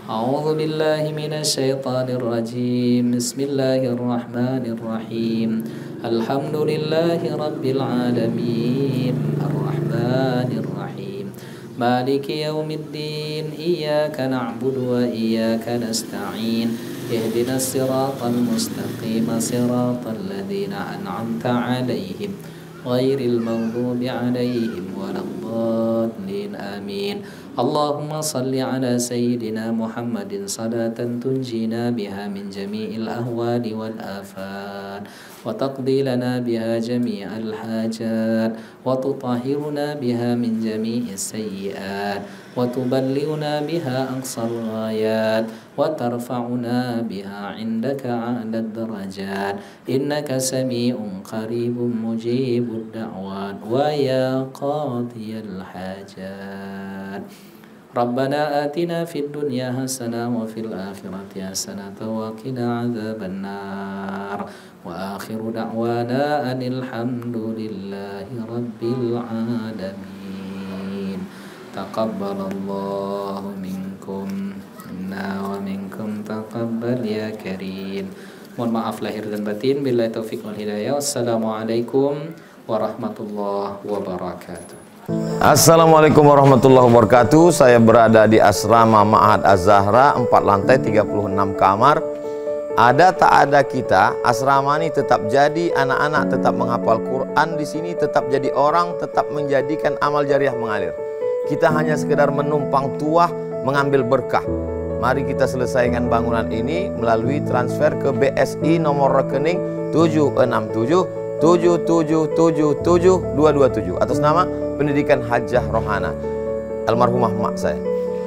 A'udzu billahi minasy syaithanir rajim. Bismillahirrahmanirrahim. Alhamdulillahi rabbil alamin. Ar-Rahmanir Rahim. Maliki yaumiddin. Iyyaka na'budu wa iyyaka nasta'in. Ihdinas siratal mustaqim. Siratal ladzina an'amta 'alaihim ghairil maghdubi 'alaihim waladdallin. Amin. Allahumma salli ala sayyidina Muhammadin salatan tunjina biha min jami'il ahwali wal afat wa taqdi lana biha jami'al hajat wa tutahhiruna biha min jami'is sayyi'at wa tuballighuna biha aqsal ghayat wa tarfa'una biha 'indaka 'alad darajat innaka sami'un qaribun mujibud da'wat wa ya qadiyal hajat. Rabbana atina fid dunya hasanah wa fil akhirati hasanah wa qina adzabannar. Wa akhiru da'wana anil hamdulillahi rabbil alamin. Taqabbalallahu minkum inna wa minkum taqabbal ya karim. Mohon maaf lahir dan batin. Billahi taufiq wal hidayah. Wassalamualaikum warahmatullahi wabarakatuh. Assalamualaikum warahmatullahi wabarakatuh. Saya berada di asrama Ma'had Az-Zahra, 4 lantai 36 kamar. Ada tak ada kita, asrama ini tetap jadi, anak-anak tetap menghafal Quran di sini, tetap jadi orang, tetap menjadikan amal jariah mengalir. Kita hanya sekedar menumpang tuah, mengambil berkah. Mari kita selesaikan bangunan ini melalui transfer ke BSI nomor rekening 767777227 atas nama Pendidikan Hajah Rohana, almarhumah mak saya.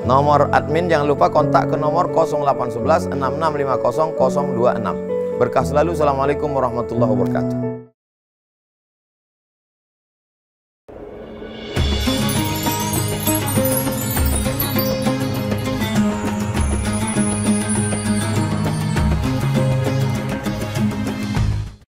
Nomor admin jangan lupa kontak ke nomor 0811 6650 026. Berkah selalu. Assalamualaikum warahmatullahi wabarakatuh.